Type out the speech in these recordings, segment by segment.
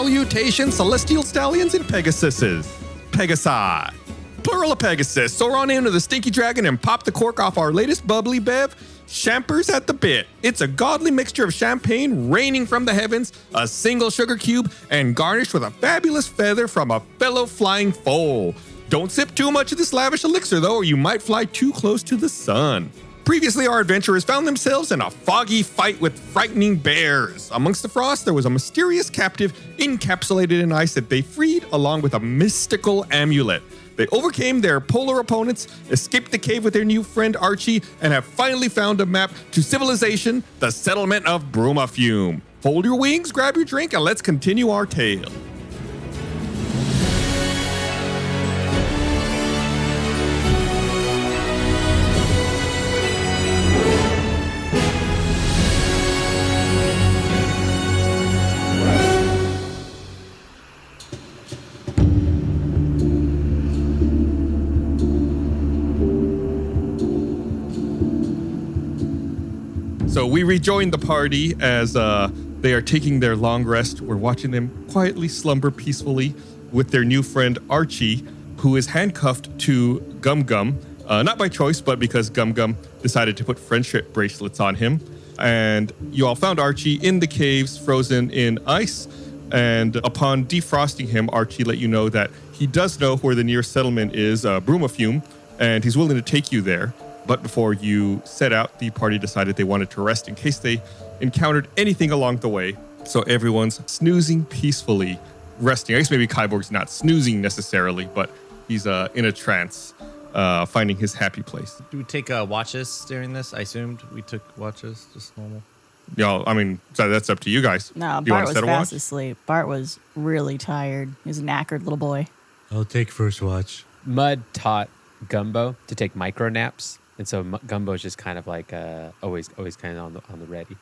Salutations, celestial stallions and Pegasuses. Pegasi. Plural of Pegasus. Soar on into the stinky dragon and pop the cork off our latest bubbly bev. Champers at the bit. It's a godly mixture of champagne raining from the heavens, a single sugar cube, and garnished with a fabulous feather from a fellow flying foal. Don't sip too much of this lavish elixir, though, or you might fly too close to the sun. Previously, our adventurers found themselves in a foggy fight with frightening bears. Amongst the frost, there was a mysterious captive encapsulated in ice that they freed along with a mystical amulet. They overcame their polar opponents, escaped the cave with their new friend Archie, and have finally found a map to civilization, the settlement of Brumafume. Fold your wings, grab your drink, and let's continue our tale. So we rejoin the party as they are taking their long rest. We're watching them quietly slumber peacefully with their new friend Archie, who is handcuffed to Gum Gum, not by choice, but because Gum Gum decided to put friendship bracelets on him. And you all found Archie in the caves, frozen in ice. And upon defrosting him, Archie let you know that he does know where the nearest settlement is, Brumafume, and he's willing to take you there. But before you set out, the party decided they wanted to rest in case they encountered anything along the way. So everyone's snoozing peacefully, resting. I guess maybe Kyborg's not snoozing necessarily, but he's in a trance, finding his happy place. Do we take watches during this? I assumed we took watches, just normal. Y'all, I mean, so that's up to you guys. No, you Bart was set a fast watch? asleep. Bart was really tired. He was a knackered little boy. I'll take first watch. Mud taught Gumbo to take micro naps. And so Gumbo's just kind of like always kind of on the ready.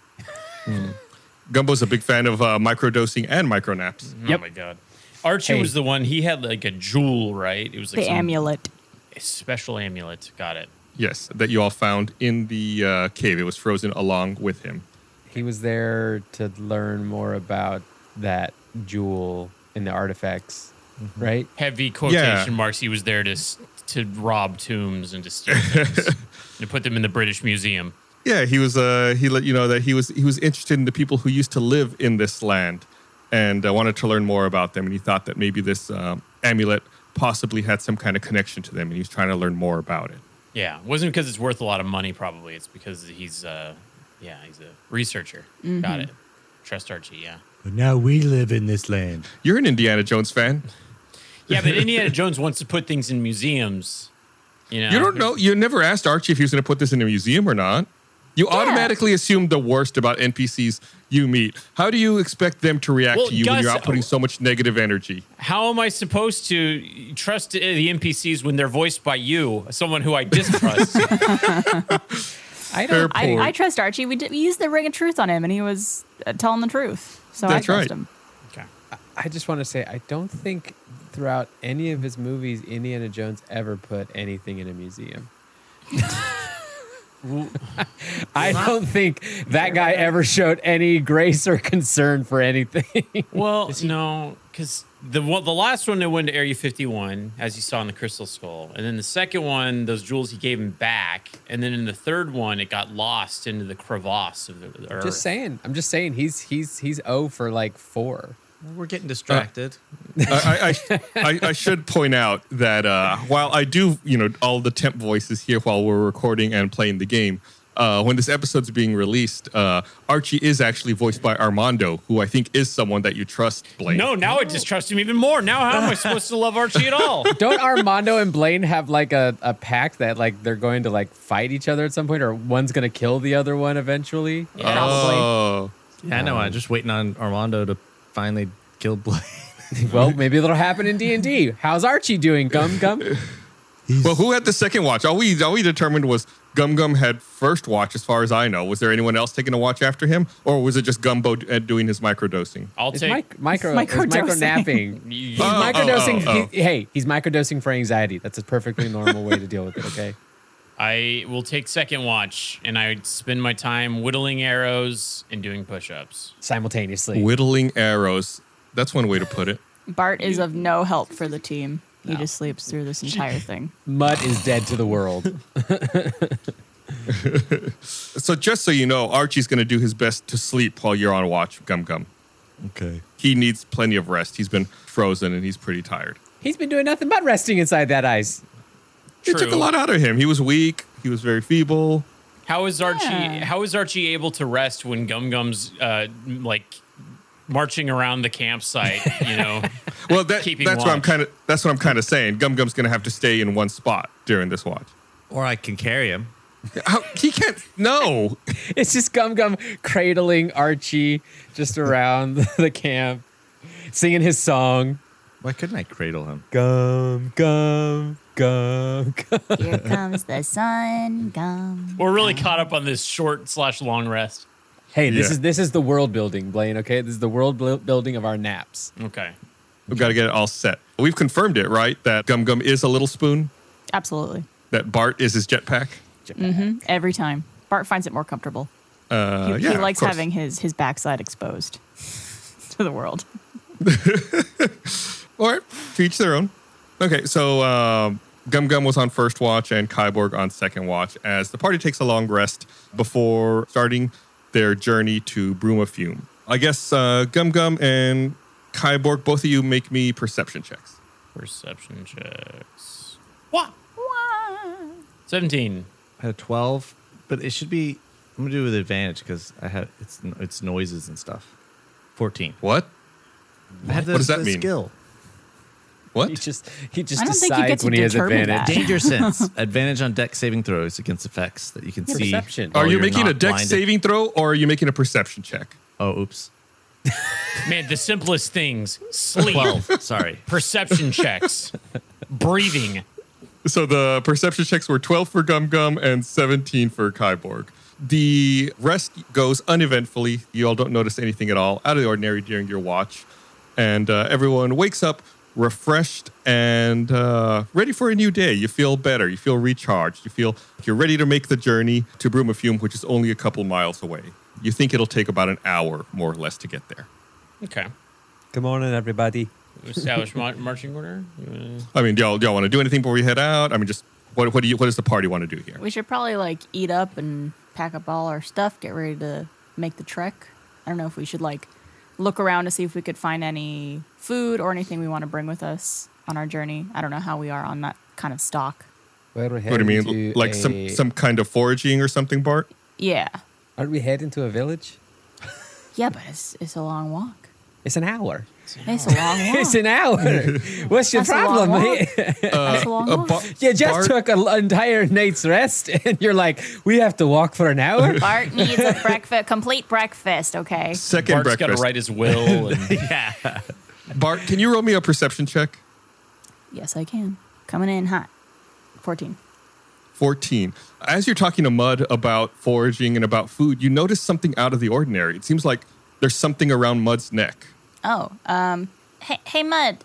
Gumbo's a big fan of microdosing and micro naps. Yep. Oh my god. Archie was the one, he had like a jewel, right? It was like The amulet. a special amulet. Got it. Yes, that you all found in the cave. It was frozen along with him. He was there to learn more about that jewel and the artifacts, right? Heavy quotation marks. He was there to rob tombs and to steal things. To put them in the British Museum. Yeah, he was. He let you know that he was interested in the people who used to live in this land, and wanted to learn more about them. And he thought that maybe this amulet possibly had some kind of connection to them, and he was trying to learn more about it. Yeah, it wasn't because it's worth a lot of money. Probably it's because he's a researcher. Got it. Trust Archie. Yeah. But now we live in this land. You're an Indiana Jones fan. Yeah, but Indiana Jones wants to put things in museums. You know, You don't know. You never asked Archie if he was going to put this in a museum or not. You automatically assume the worst about NPCs you meet. How do you expect them to react to you when you're outputting so much negative energy? How am I supposed to trust the NPCs when they're voiced by you, someone who I distrust? I trust Archie. We used the ring of truth on him, and he was telling the truth. So I trust him. Okay. I just want to say, I don't think throughout any of his movies, Indiana Jones ever put anything in a museum. I don't think that guy ever showed any grace or concern for anything. Well, no, because the last one, they went to Area 51, as you saw in the Crystal Skull. And then the second one, those jewels he gave him back. And then in the third one, it got lost into the crevasse of the earth. I'm just saying he's O for like 4. We're getting distracted. I should point out that while I do, all the temp voices here while we're recording and playing the game, when this episode's being released, Archie is actually voiced by Armando, who I think is someone that you trust, Blaine. No, now I distrust him even more. Now how am I supposed to love Archie at all? Don't Armando and Blaine have like a pact that like they're going to like fight each other at some point, or one's going to kill the other one eventually? Yeah. Oh. Yeah, I know. I'm just waiting on Armando to finally kill Blaine. Well, maybe that'll happen in D&D. How's Archie doing, Gum Gum? Well, who had the second watch? All we determined was Gum Gum had first watch, as far as I know. Was there anyone else taking a watch after him, or was it just Gumbo doing his microdosing? I'll It's take micro Microdosing. napping. He's microdosing. He's microdosing for anxiety. That's a perfectly normal way to deal with it. Okay. I will take second watch, and I spend my time whittling arrows and doing push-ups. Simultaneously. Whittling arrows. That's one way to put it. Bart is of no help for the team. He just sleeps through this entire thing. Mud is dead to the world. So just so you know, Archie's going to do his best to sleep while you're on watch, Gum Gum. Okay. He needs plenty of rest. He's been frozen and he's pretty tired. He's been doing nothing but resting inside that ice. It took a lot out of him. He was weak. He was very feeble. How is Archie? Yeah. How is Archie able to rest when Gum Gum's like marching around the campsite? You know. Well, Keeping that's what watch. That's what I'm kind of saying. Gum Gum's going to have to stay in one spot during this watch. Or I can carry him. He can't. No. It's just Gum Gum cradling Archie just around the camp, singing his song. Why couldn't I cradle him? Gum, gum, gum, gum. Here comes the sun, gum. We're really caught up on this short/long rest. Hey, Yeah. this is the world building, Blaine. Okay, this is the world building of our naps. Okay. We've got to get it all set. We've confirmed it, right? That Gum Gum is a little spoon. Absolutely. That Bart is his jetpack. Every time. Bart finds it more comfortable. He Yeah, of likes course. having his backside exposed to the world. All right, to each their own. Okay, so Gum Gum was on first watch and Kyborg on second watch as the party takes a long rest before starting their journey to Brumafume. I guess Gum Gum and Kyborg, both of you make me perception checks. Perception checks. What? 17. I had a 12, but it should be. I'm gonna do it with advantage because I had it's noises and stuff. 14. What? I had What does that the mean? skill. What? He just I don't think you get decides to when he has determine advantage. that. Danger sense. Advantage on deck saving throws against effects that you can see. Perception. while Are you you're making a not dex blinded. saving throw or are you making a perception check? Oh, oops. Man, the simplest things: sleep, 12. Sorry. perception checks, breathing. So the perception checks were 12 for Gum Gum and 17 for Kyborg. The rest goes uneventfully. You all don't notice anything at all out of the ordinary during your watch. And everyone wakes up refreshed and ready for a new day. You feel better. You feel recharged. You feel you're ready to make the journey to Brumafume, which is only a couple miles away. You think it'll take about an hour, more or less, to get there. Okay. Good morning, everybody. Establish marching order. You wanna- I mean, do y'all want to do anything before we head out? I mean, just what does the party want to do here? We should probably like eat up and pack up all our stuff, get ready to make the trek. I don't know if we should like look around to see if we could find any food or anything we want to bring with us on our journey. I don't know how we are on that kind of stock. Where we're What do you mean, like some kind of foraging or something, Bart? Yeah. Aren't we heading to a village? Yeah, but it's a long walk. It's an hour. It's a long walk. It's an hour. What's your That's a long problem, walk. mate? That's a long walk. You just Bart- took an entire night's rest, and you're like, we have to walk for an hour? Bart needs a complete breakfast, okay? Second Bart's got to breakfast. write his will. And Yeah. Bart, can you roll me a perception check? Yes, I can. Coming in hot. 14. 14. As you're talking to Mud about foraging and about food, you notice something out of the ordinary. It seems like there's something around Mud's neck. Oh, hey, Mud,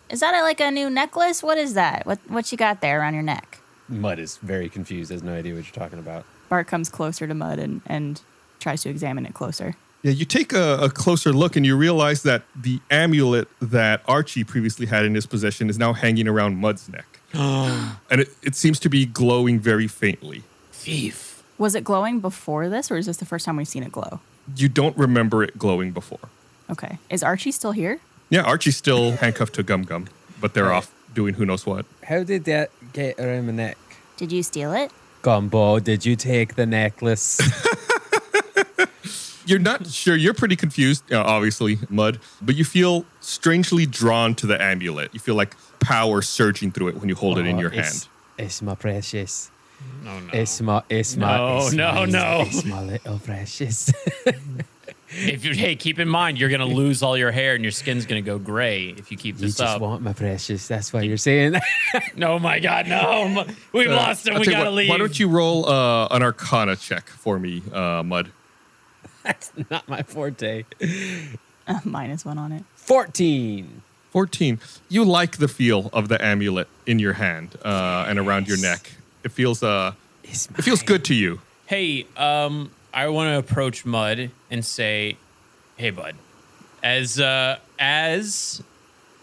is that like a new necklace? What is that? What you got there around your neck? Mud is very confused, has no idea what you're talking about. Bart comes closer to Mud and tries to examine it closer. Yeah, you take a closer look and you realize that the amulet that Archie previously had in his possession is now hanging around Mud's neck. And it seems to be glowing very faintly. thief. Was it glowing before this, or is this the first time we've seen it glow? You don't remember it glowing before. Okay. Is Archie still here? Yeah, Archie's still handcuffed to Gum Gum, but they're off doing who knows what. How did that get around my neck? Did you steal it? Gumbo, did you take the necklace? You're not sure. You're pretty confused, obviously, Mud, but you feel strangely drawn to the amulet. You feel like power surging through it when you hold it in your hand. It's my precious. No, no. It's my No, it's my little precious. Hey, keep in mind, you're gonna lose all your hair and your skin's gonna go gray if you keep You this just up. want my precious. That's why you're saying that. No, my God, no! We've lost him. I'll We tell you gotta what, leave. Why don't you roll an Arcana check for me, Mud? That's not my forte. -1 on it. 14. 14. You like the feel of the amulet in your hand and around your neck. It feels good to you. Hey, I want to approach Mud and say, "Hey, Bud, as as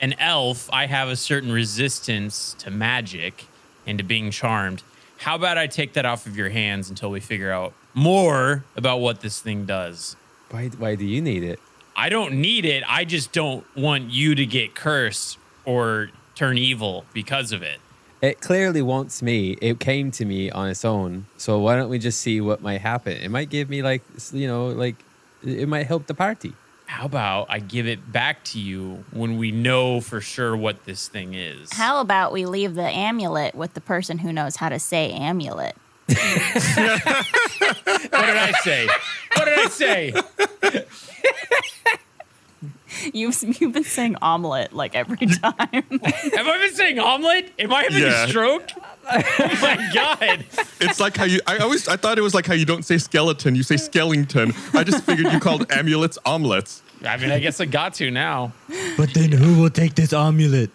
an elf, I have a certain resistance to magic and to being charmed. How about I take that off of your hands until we figure out more about what this thing does? Why do you need it? I don't need it. I just don't want you to get cursed or turn evil because of it. It clearly wants me. It came to me on its own. So why don't we just see what might happen? It might give me it might help the party. How about I give it back to you when we know for sure what this thing is? How about we leave the amulet with the person who knows how to say amulet? What did I say? What did I say? You've been saying omelet like every time. Have I been saying omelet? Am I having a stroke? Oh my god! It's like how I thought it was like how you don't say skeleton, you say skellington. I just figured you called amulets omelets. I mean, I guess I got to now. But then who will take this amulet?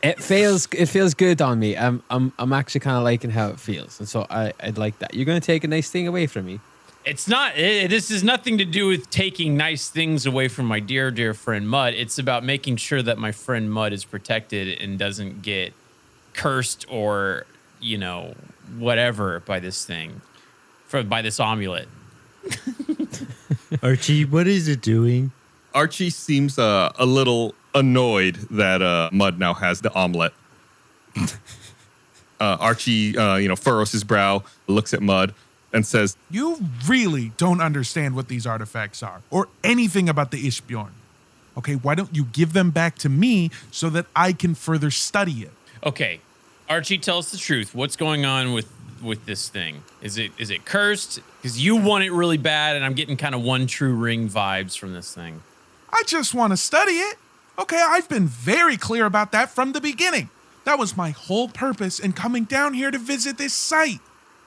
It feels good on me. I'm actually kind of liking how it feels, and so I'd like that. You're gonna take a nice thing away from me. It's not. This is nothing to do with taking nice things away from my dear friend Mud. It's about making sure that my friend Mud is protected and doesn't get cursed or whatever by this thing, by this amulet. Archie, what is it doing? Archie seems a little annoyed that Mud now has the omelet. Archie, furrows his brow, looks at Mud, and says, You really don't understand what these artifacts are or anything about the Ishbjorn. Okay, why don't you give them back to me so that I can further study it? Okay, Archie, tell us the truth. What's going on with this thing? Is it cursed? Because you want it really bad, and I'm getting kind of one true ring vibes from this thing. I just want to study it. Okay, I've been very clear about that from the beginning. That was my whole purpose in coming down here to visit this site.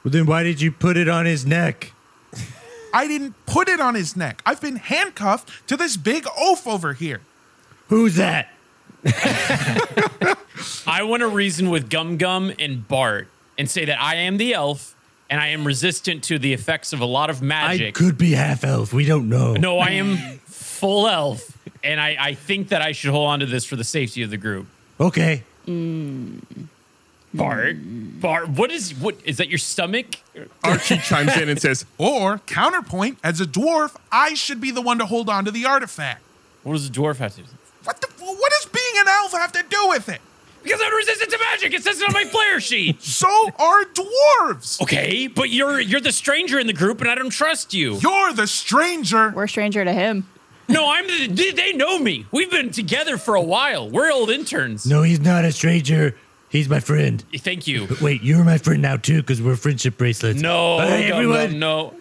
Well, then why did you put it on his neck? I didn't put it on his neck. I've been handcuffed to this big oaf over here. Who's that? I want to reason with Gum Gum and Bart and say that I am the elf and I am resistant to the effects of a lot of I magic. could be half elf. We don't know. No, I am full elf, and I think that I should hold on to this for the safety of the group. Okay. Bart, what is that your stomach? Archie chimes in and says, Or, counterpoint, as a dwarf, I should be the one to hold on to the artifact. What does a dwarf have to do? What does being an elf have to do with it? Because I'm resistant to magic. It says it on my player sheet. So are dwarves. Okay, but you're the stranger in the group, and I don't trust you. You're the stranger. We're a stranger to him. No, they know me. We've been together for a while. We're old interns. No, he's not a stranger. He's my friend. Thank you. But wait, you're my friend now, too, because we're friendship bracelets. No, Hey, everyone. no.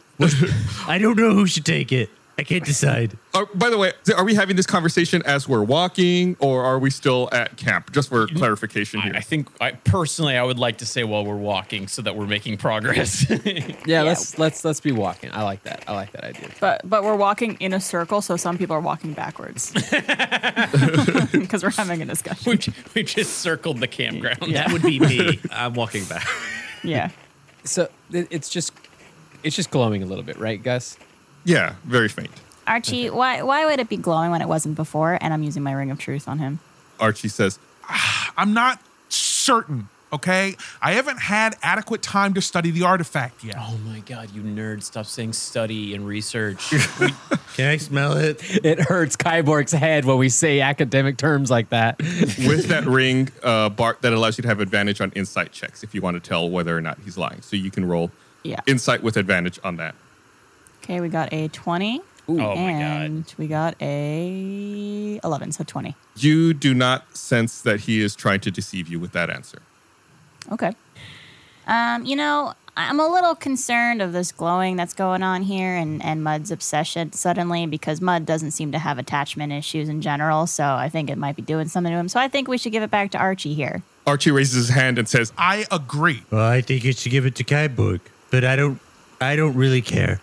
I don't know who should take it. I can't decide. by the way, are we having this conversation as we're walking, or are we still at camp? Just for clarification here. I think personally I would like to say while we're walking so that we're making progress. Yeah, let's be walking. I like that. I like that idea. But we're walking in a circle, so some people are walking backwards because we're having a discussion. we just circled the campground. That would be me. I'm walking back. Yeah. So it's just glowing a little bit, right, Gus? Yeah, very faint. Archie, why would it be glowing when it wasn't before? And I'm using my ring of truth on him. Archie says, I'm not certain, okay? I haven't had adequate time to study the artifact yet. Oh my god, you nerd! Stop saying study and research. Can I smell it? It hurts Kyborg's head when we say academic terms like that. with that ring, Bart, that allows you to have advantage on insight checks if you want to tell whether or not he's lying. So you can roll insight with advantage on that. Okay, we got a 20. Oh my god. And we got a 11, so 20. You do not sense that he is trying to deceive you with that answer. Okay. I'm a little concerned of this glowing that's going on here and Mud's obsession suddenly because Mud doesn't seem to have attachment issues in general, so I think it might be doing something to him. So I think we should give it back to Archie here. Archie raises his hand and says, I agree. Well, I think you should give it to Kyborg, but I don't really care.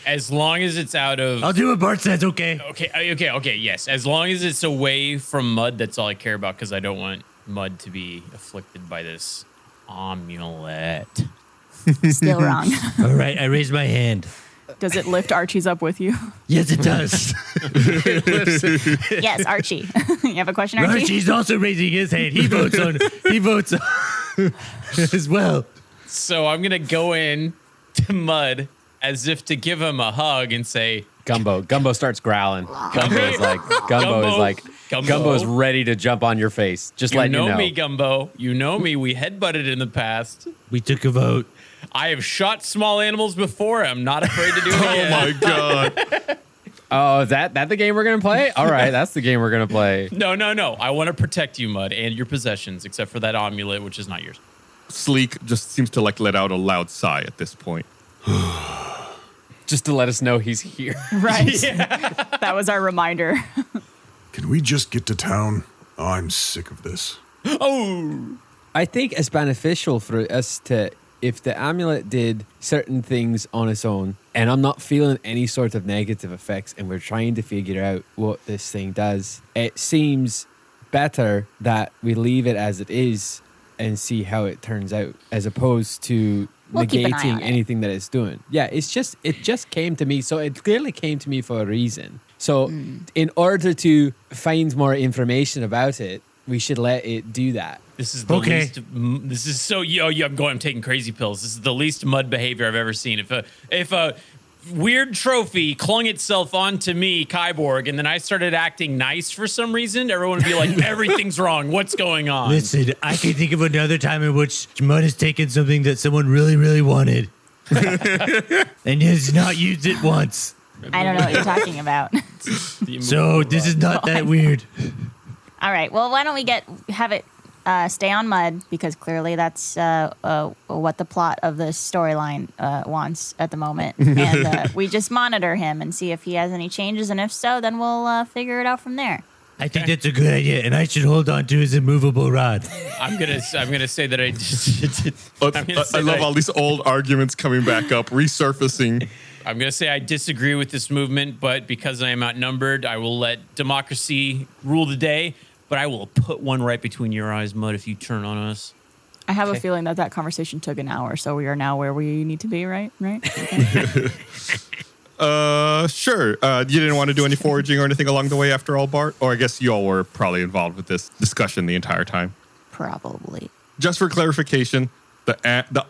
As long as it's out of. I'll do what Bart says, okay? Okay, yes. As long as it's away from Mud, that's all I care about because I don't want Mud to be afflicted by this amulet. Still wrong. All right, I raised my hand. Does it lift Archie's up with you? Yes, it does. Yes, Archie. You have a question, Archie? Archie's also raising his hand. He votes on as well. So I'm gonna go in to Mud as if to give him a hug and say, Gumbo starts growling. Gumbo's ready to jump on your face. Just "You letting you know know. me, Gumbo. You know me. We headbutted in the past. We took a vote. I have shot small animals before. I'm not afraid to do it Oh again." my god. Oh, is that the game we're gonna play? All right, that's the game we're gonna play. No. I want to protect you, Mud, and your possessions, except for that amulet, which is not yours. Sleek just seems to like let out a loud sigh at this point. Just to let us know he's here. Right. That was our reminder. Can we just get to town? I'm sick of this. Oh, I think it's beneficial for us to, if the amulet did certain things on its own, and I'm not feeling any sort of negative effects, and we're trying to figure out what this thing does, it seems better that we leave it as it is and see how it turns out, as opposed to We'll keep an eye negating on it. anything that it's doing. Yeah, it just came to me, so it clearly came to me for a reason. So in order to find more information about it, we should let it do that. this is the Okay. least. This is so. I'm taking crazy pills. This is the least Mud behavior I've ever seen. If a weird trophy clung itself onto me, Kyborg, and then I started acting nice for some reason, everyone would be like, "Everything's wrong. What's going on?" Listen, I can think of another time in which Mud has taken something that someone really, really wanted and has not used it once. I don't know what you're talking about. So this is not that weird. All right. Well, why don't we have it stay on Mud, because clearly that's what the plot of the storyline wants at the moment. And we just monitor him and see if he has any changes, and if so, then we'll figure it out from there. I think that's a good idea, and I should hold on to his immovable rod. I'm gonna say that I just. I love all these old arguments coming back up, resurfacing. I'm going to say I disagree with this movement, but because I am outnumbered, I will let democracy rule the day. But I will put one right between your eyes, Mud, if you turn on us. I have a feeling that conversation took an hour, so we are now where we need to be, right? Okay. Sure. You didn't want to do any foraging or anything along the way after all, Bart? Or I guess you all were probably involved with this discussion the entire time. Probably. Just for clarification, the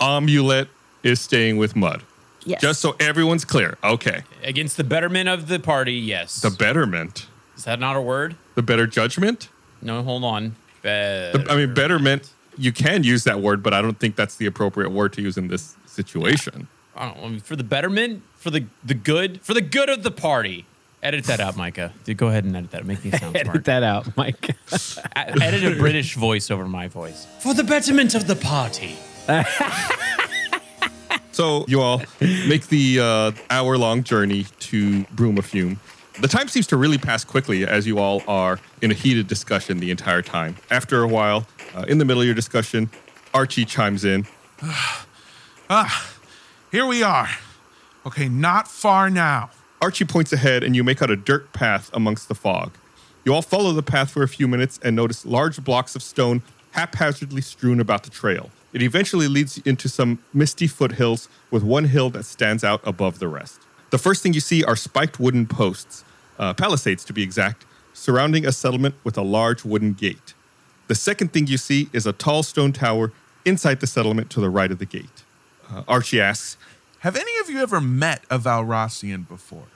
amulet is staying with Mud. Yes. Just so everyone's clear. Okay. Against the betterment of the party, yes. The betterment. Is that not a word? The better judgment? No, hold on. Betterment, you can use that word, but I don't think that's the appropriate word to use in this situation. I don't know, for the betterment, for the good of the party. Edit that out, Micah. Dude, go ahead and edit that. Make me sound Edit smart. that out, Mike. Edit a British voice over my voice. For the betterment of the party. So you all make the hour-long journey to Brumafume. The time seems to really pass quickly as you all are in a heated discussion the entire time. After a while, in the middle of your discussion, Archie chimes in. Here we are. Okay, not far now. Archie points ahead and you make out a dirt path amongst the fog. You all follow the path for a few minutes and notice large blocks of stone haphazardly strewn about the trail. It eventually leads into some misty foothills with one hill that stands out above the rest. The first thing you see are spiked wooden posts, palisades to be exact, surrounding a settlement with a large wooden gate. The second thing you see is a tall stone tower inside the settlement to the right of the gate. Archie asks, Have any of you ever met a Valrossian before?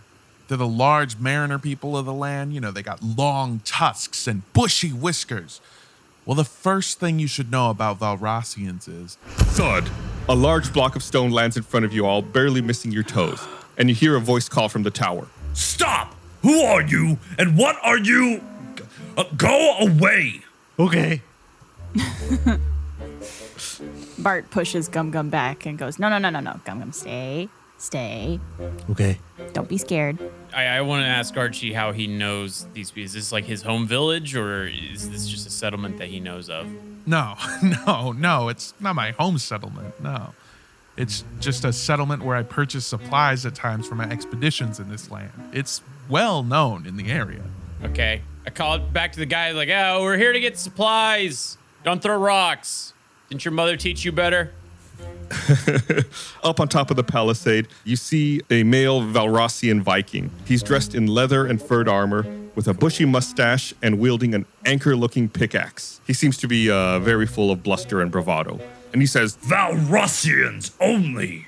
They're the large mariner people of the land. You know, they got long tusks and bushy whiskers. Well, the first thing you should know about Valrossians is thud. A large block of stone lands in front of you all, barely missing your toes, and you hear a voice call from the tower. Stop! Who are you, and what are you? Go away! Okay. Bart pushes Gum Gum back and goes, No. Gum Gum, stay. Okay. Don't be scared. I want to ask Archie how he knows these people. Is this like his home village, or is this just a settlement that he knows of? No, it's not my home settlement, no. It's just a settlement where I purchase supplies at times for my expeditions in this land. It's well known in the area. Okay. I call it back to the guy like, oh, we're here to get supplies. Don't throw rocks. Didn't your mother teach you better? Up on top of the palisade, you see a male Valrossian Viking. He's dressed in leather and furred armor with a bushy mustache and wielding an anchor-looking pickaxe. He seems to be very full of bluster and bravado. And he says, Valrossians only.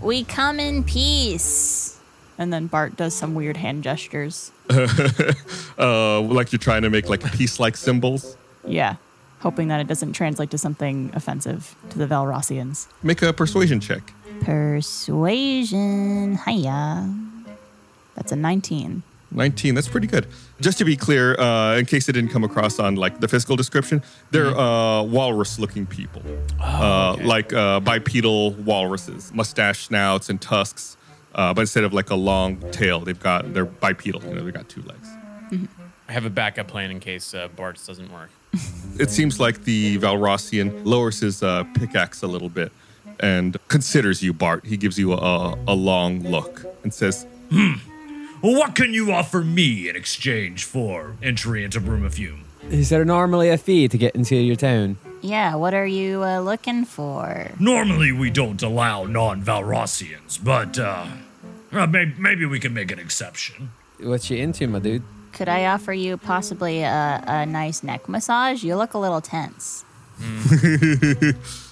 We come in peace. And then Bart does some weird hand gestures. like you're trying to make like peace-like symbols. Yeah, hoping that it doesn't translate to something offensive to the Valrossians. Make a persuasion check. Persuasion. Hiya. That's a 19. 19, that's pretty good. Just to be clear, in case it didn't come across on like the physical description, they're walrus-looking people. Like bipedal walruses, mustache snouts and tusks. But instead of like a long tail, they're bipedal. They've got 2 legs. Mm-hmm. I have a backup plan in case Bart's doesn't work. It seems like the Valrossian lowers his pickaxe a little bit and considers you, Bart. He gives you a long look and says, Well, what can you offer me in exchange for entry into Brumafume? Is there normally a fee to get into your town? Yeah, what are you looking for? Normally, we don't allow non-Valrossians, but maybe we can make an exception. What you into, my dude? Could I offer you possibly a nice neck massage? You look a little tense.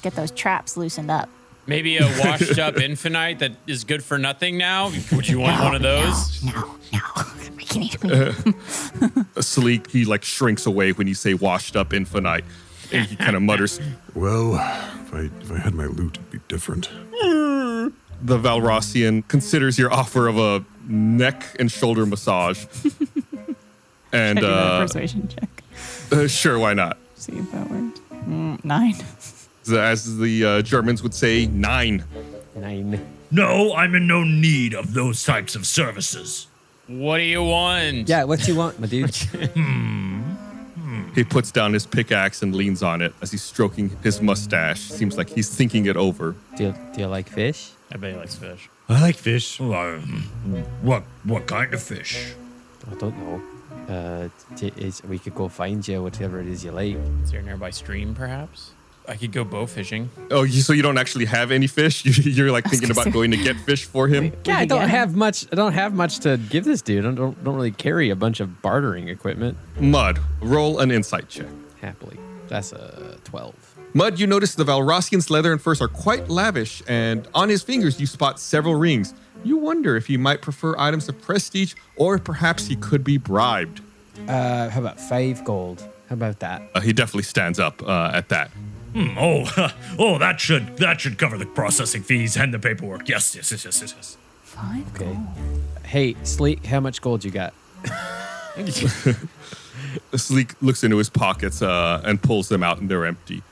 Get those traps loosened up. Maybe a washed-up infinite that is good for nothing now? Would you want one of those? No. Sleek, he like shrinks away when you say washed up infinite. And he kind of mutters, Well, if I had my loot, it'd be different. The Valrossian considers your offer of a neck and shoulder massage. And Should I do that persuasion check? sure, why not? See if that worked. 9. As the Germans would say, 9. 9. No, I'm in no need of those types of services. What do you want? Yeah, what you want, my dude? He puts down his pickaxe and leans on it as he's stroking his mustache. Seems like he's thinking it over. Do you like fish? I bet he likes fish. I like fish. What kind of fish? I don't know. We could go find you whatever it is you like. Is there a nearby stream, perhaps? I could go bow fishing. Oh, so you don't actually have any fish? You're like thinking about going to get fish for him? Yeah, I don't have much to give this dude. I don't really carry a bunch of bartering equipment. Mud, roll an insight check. Happily. That's a 12. Mud, you notice the Valrossian's leather and furs are quite lavish, and on his fingers you spot several rings. You wonder if he might prefer items of prestige, or perhaps he could be bribed. How about 5 gold? How about that? He definitely stands up at that. That should cover the processing fees and the paperwork. Yes. 5 Okay. gold. Hey, Sleek, how much gold you got? Sleek looks into his pockets and pulls them out, and they're empty.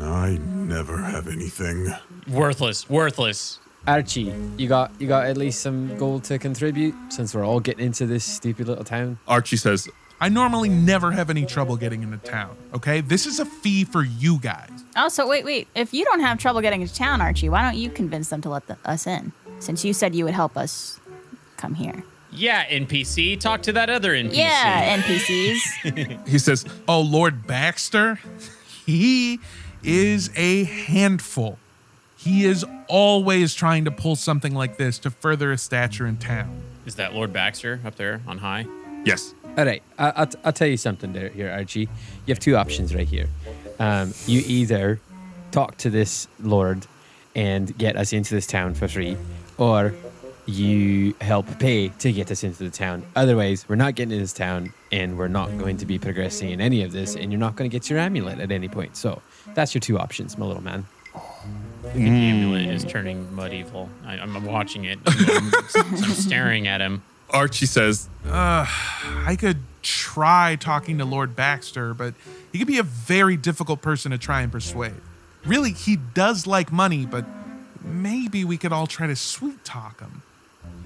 I never have anything. Worthless. Archie, you got at least some gold to contribute since we're all getting into this stupid little town? Archie says, I normally never have any trouble getting into town, okay? This is a fee for you guys. Oh, so wait. If you don't have trouble getting into town, Archie, why don't you convince them to let us in? Since you said you would help us come here. Yeah, NPC. Talk to that other NPC. Yeah, NPCs. he says, Oh, Lord Baxter, he is a handful. He is always trying to pull something like this to further his stature in town. Is that Lord Baxter up there on high? yes. All right, I'll tell you something here, Archie. You have 2 options right here. You either talk to this lord and get us into this town for free, or you help pay to get us into the town. Otherwise, we're not getting into this town, and we're not going to be progressing in any of this, and you're not going to get your amulet at any point. So that's your 2 options, my little man. I think the amulet is turning mud evil. I'm watching it. I'm staring at him. Archie says, I could try talking to Lord Baxter, but he could be a very difficult person to try and persuade. Really, he does like money, but maybe we could all try to sweet talk him.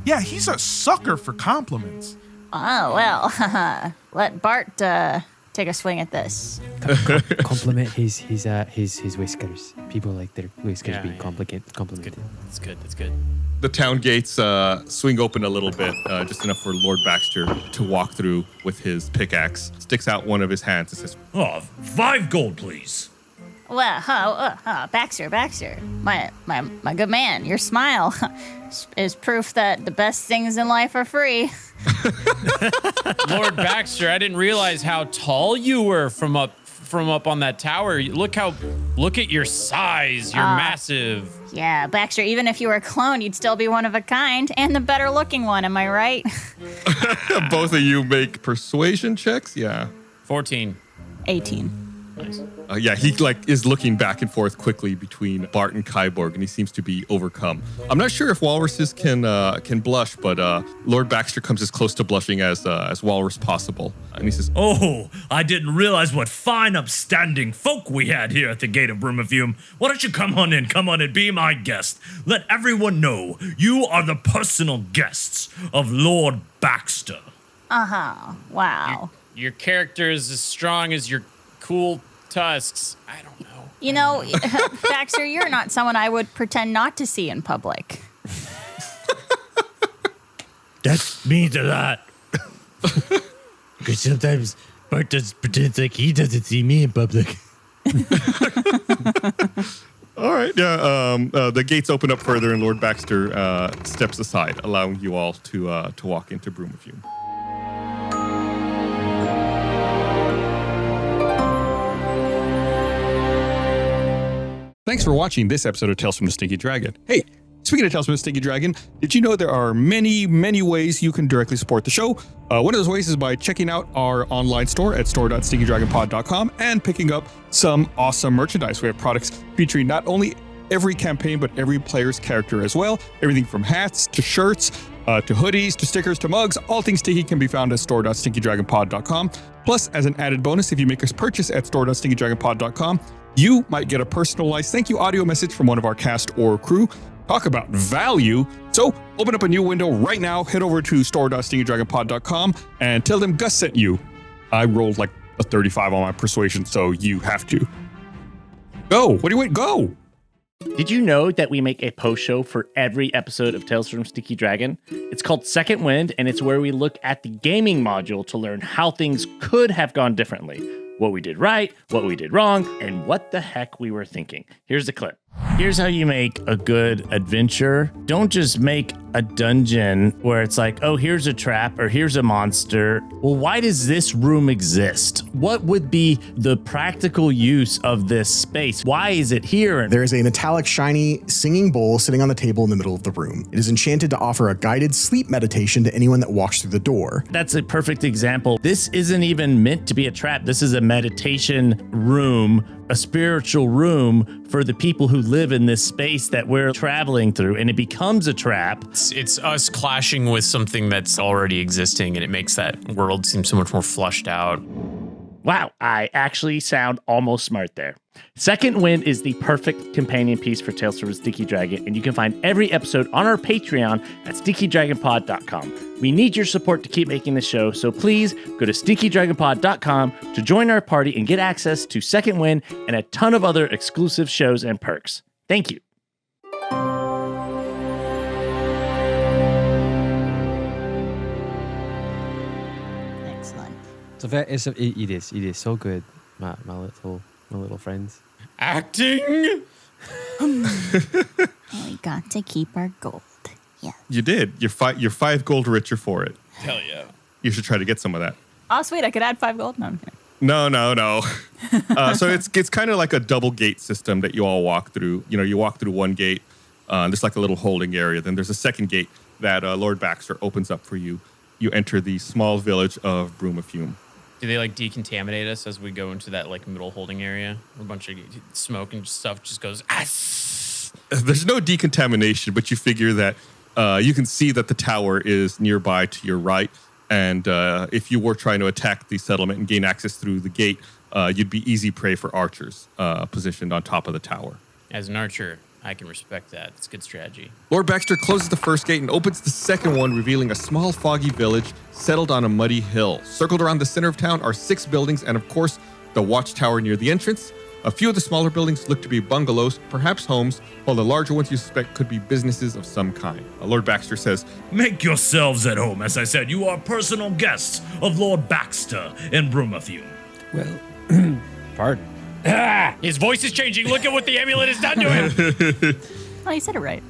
Yeah, he's a sucker for compliments. Oh, well, let Bart take a swing at this. Compliment his whiskers. People like their whiskers being complimented. That's good. the town gates swing open a little bit, just enough for Lord Baxter to walk through with his pickaxe. Sticks out one of his hands and says, Oh, 5 gold, please. Well, Baxter, my good man, your smile is proof that the best things in life are free. Lord Baxter, I didn't realize how tall you were from up on that tower. Look at your size. You're massive. Yeah, Baxter, even if you were a clone, you'd still be one of a kind and the better looking one, am I right? Both of you make persuasion checks. Yeah. 14. 18. Nice. Yeah, he is looking back and forth quickly between Bart and Kyborg, and he seems to be overcome. I'm not sure if walruses can blush, but Lord Baxter comes as close to blushing as walrus possible, and he says, Oh, I didn't realize what fine, upstanding folk we had here at the gate of Brumafume. Why don't you come on in, be my guest. Let everyone know you are the personal guests of Lord Baxter. Wow. Your character is as strong as your cool tusks. I don't know. You know, Baxter, you're not someone I would pretend not to see in public. That means a lot. Because sometimes Bart just pretends like he doesn't see me in public. all right, yeah. The gates open up further, and Lord Baxter steps aside, allowing you all to walk into Brumafume. Thanks for watching this episode of Tales from the Stinky Dragon. Hey, speaking of Tales from the Stinky Dragon, did you know there are many, many ways you can directly support the show? One of those ways is by checking out our online store at store.stinkydragonpod.com and picking up some awesome merchandise. We have products featuring not only every campaign, but every player's character as well. Everything from hats to shirts, to hoodies, to stickers, to mugs. All things Stinky can be found at store.stinkydragonpod.com. Plus, as an added bonus, if you make a purchase at store.stinkydragonpod.com, you might get a personalized thank you audio message from one of our cast or crew. Talk about value. So open up a new window right now, head over to store.stinkydragonpod.com and tell them Gus sent you. I rolled like a 35 on my persuasion, so you have to. Go. What do you wait? Go. Did you know that we make a post show for every episode of Tales from Stinky Dragon? It's called Second Wind, and it's where we look at the gaming module to learn how things could have gone differently, what we did right, what we did wrong, and what the heck we were thinking. Here's the clip. Here's how you make a good adventure. Don't just make a dungeon where it's like, oh, here's a trap or here's a monster. Well, why does this room exist? What would be the practical use of this space? Why is it here? There is a metallic, shiny, singing bowl sitting on the table in the middle of the room. It is enchanted to offer a guided sleep meditation to anyone that walks through the door. That's a perfect example. This isn't even meant to be a trap. This is a meditation room, a spiritual room for the people who live in this space that we're traveling through, and it becomes a trap. It's us clashing with something that's already existing, and it makes that world seem so much more flushed out. Wow, I actually sound almost smart there. Second Wind is the perfect companion piece for Tales from the Stinky Dragon, and you can find every episode on our Patreon at stinkydragonpod.com. We need your support to keep making this show, so please go to stinkydragonpod.com to join our party and get access to Second Wind and a ton of other exclusive shows and perks. Thank you. Excellent. So it is so good, my little friends. Acting? And we got to keep our gold. Yeah. You did. You're 5 gold richer for it. Hell yeah. You should try to get some of that. Oh, sweet. I could add 5 gold? No, I'm kidding. No. So it's kind of like a double gate system that you all walk through. You know, you walk through one gate. There's like a little holding area. Then there's a second gate that Lord Baxter opens up for you. You enter the small village of Brumafume. Do they like decontaminate us as we go into that like middle holding area? A bunch of smoke and stuff just goes. There's no decontamination, but you figure that you can see that the tower is nearby to your right. And if you were trying to attack the settlement and gain access through the gate, you'd be easy prey for archers positioned on top of the tower. As an archer, I can respect that. It's good strategy. Lord Baxter closes the first gate and opens the second one, revealing a small, foggy village settled on a muddy hill. Circled around the center of town are 6 buildings and, of course, the watchtower near the entrance. A few of the smaller buildings look to be bungalows, perhaps homes, while the larger ones you suspect could be businesses of some kind. Lord Baxter says, Make yourselves at home. As I said, you are personal guests of Lord Baxter in Brumafume. Well, pardon. His voice is changing. Look at what the amulet has done to him. Oh, you said it right.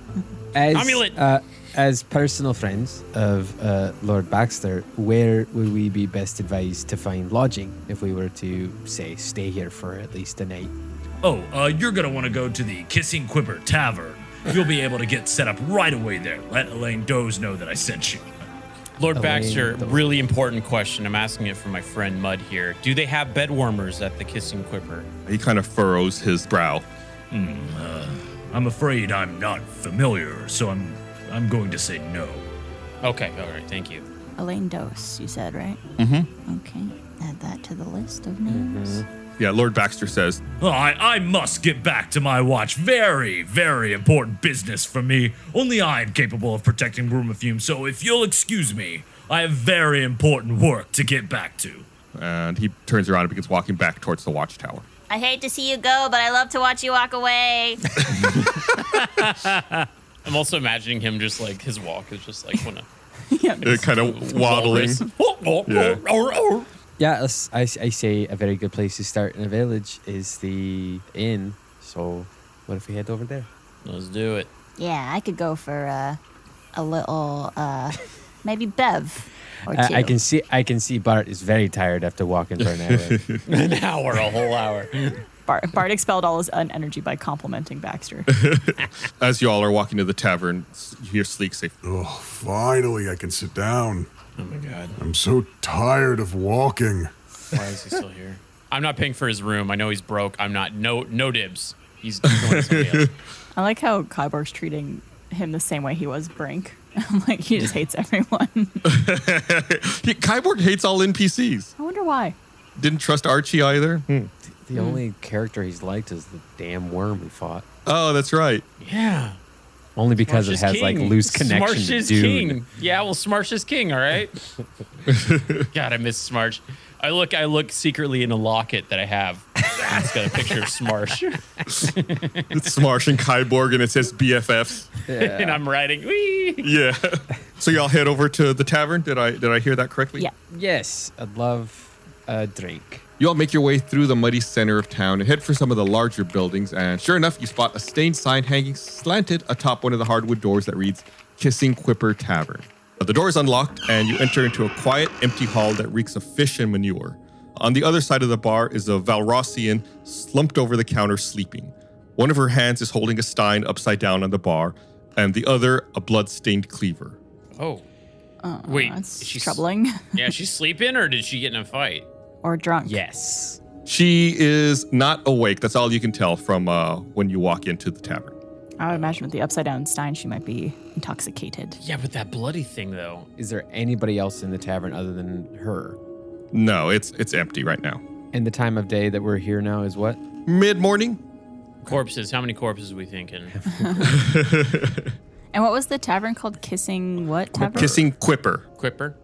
Amulet. As personal friends of Lord Baxter, where would we be best advised to find lodging if we were to, say, stay here for at least a night? Oh, you're gonna want to go to the Kissing Quipper Tavern. You'll be able to get set up right away there. Let Elaine Doze know that I sent you. Lord Baxter, really important question. I'm asking it from my friend Mud here. Do they have bed warmers at the Kissing Quipper? He kind of furrows his brow. I'm afraid I'm not familiar, so I'm going to say no. Okay, all right, thank you. Elaine Dose, you said, right? Mm-hmm. Okay. Add that to the list of names. Yeah, Lord Baxter says, Oh, I must get back to my watch. Very, very important business for me. Only I am capable of protecting Brumafume, so if you'll excuse me, I have very important work to get back to. and he turns around and begins walking back towards the watchtower. I hate to see you go, but I love to watch you walk away. I'm also imagining him just like his walk is just like when Kind of waddling. Yeah. Yeah, I say a very good place to start in a village is the inn. So what if we head over there? Let's do it. Yeah, I could go for a little, maybe Bev or two. I can see Bart is very tired after walking for an hour. An hour, a whole hour. Bart expelled all his energy by complimenting Baxter. As you all are walking to the tavern, you hear Sleek say, Oh, finally I can sit down. Oh my god. I'm so tired of walking. Why is he still here? I'm not paying for his room. I know he's broke. I'm not. No dibs. He's going to somebody else. I like how Kyborg's treating him the same way he was Brink. Like, he just hates everyone. Kyborg hates all NPCs. I wonder why. Didn't trust Archie either. The only character he's liked is the damn worm we fought. Oh, that's right. Yeah. Only because Smarsh it has is like king. loose connection Smarsh to is Dune. king. Yeah, well, Smarsh is king, all right? God, I miss Smarsh. I look secretly in a locket that I have. It's got a picture of Smarsh. It's Smarsh and Kyborg, and it says BFFs. And I'm writing, wee. Yeah. So y'all head over to the tavern. Did I hear that correctly? Yeah. Yes, I'd love a drink. You all make your way through the muddy center of town and head for some of the larger buildings, and sure enough, you spot a stained sign hanging slanted atop one of the hardwood doors that reads Kissing Quipper Tavern. The door is unlocked, and you enter into a quiet, empty hall that reeks of fish and manure. On the other side of the bar is a Valrossian slumped over the counter sleeping. One of her hands is holding a stein upside down on the bar, and the other a blood-stained cleaver. Oh. Wait, That's is she troubling. Yeah, she's sleeping, or did she get in a fight? Or drunk. Yes. She is not awake. That's all you can tell from when you walk into the tavern. I would imagine with the upside down stein, she might be intoxicated. Yeah, but that bloody thing, though. Is there anybody else in the tavern other than her? No, it's empty right now. And the time of day that we're here now is what? Mid-morning? Corpses. How many corpses are we thinking? And what was the tavern called? Kissing what tavern? Kissing Quipper. Quipper?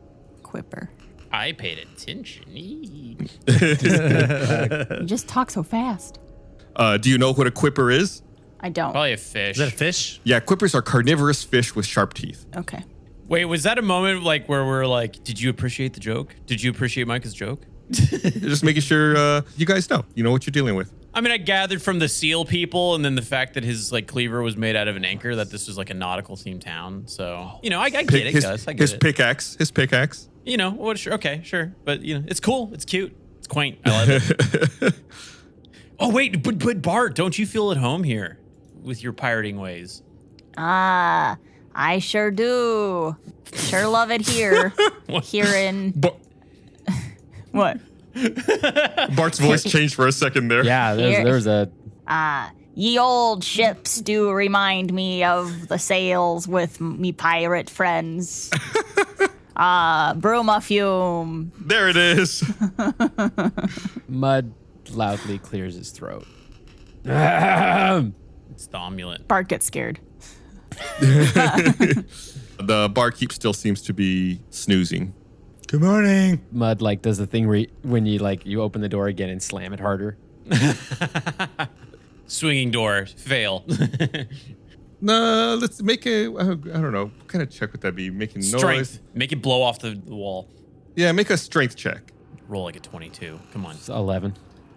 Quipper. I paid attention. You just talk so fast. Do you know what a quipper is? I don't. Probably a fish. Is that a fish? Yeah, quippers are carnivorous fish with sharp teeth. Okay. Wait, was that a moment like where we're like, did you appreciate the joke? Did you appreciate Micah's joke? Just making sure you guys know. You know what you're dealing with. I mean, I gathered from the seal people and then the fact that his like cleaver was made out of an anchor that this was like a nautical themed town. So, you know, I get it, Gus. I get his it. His pickaxe. You know, what? Sure, okay, sure. But, you know, it's cool. It's cute. It's quaint. I love it. Oh, wait, but Bart, don't you feel at home here with your pirating ways? I sure do. Sure love it here. Here in... What? Bart's voice changed for a second there. Yeah, there was a... Ye old ships do remind me of the sails with me pirate friends. Brumafume. There it is. Mud loudly clears his throat. It's the amulet. Bart gets scared. The barkeep still seems to be snoozing. Good morning. Mud like does the thing where when you open the door again and slam it harder. Swinging door. Fail. No, let's make a, I don't know, what kind of check would that be? Making noise? Strength. Make it blow off the wall. Yeah, make a strength check. Roll like a 22. Come on. It's 11.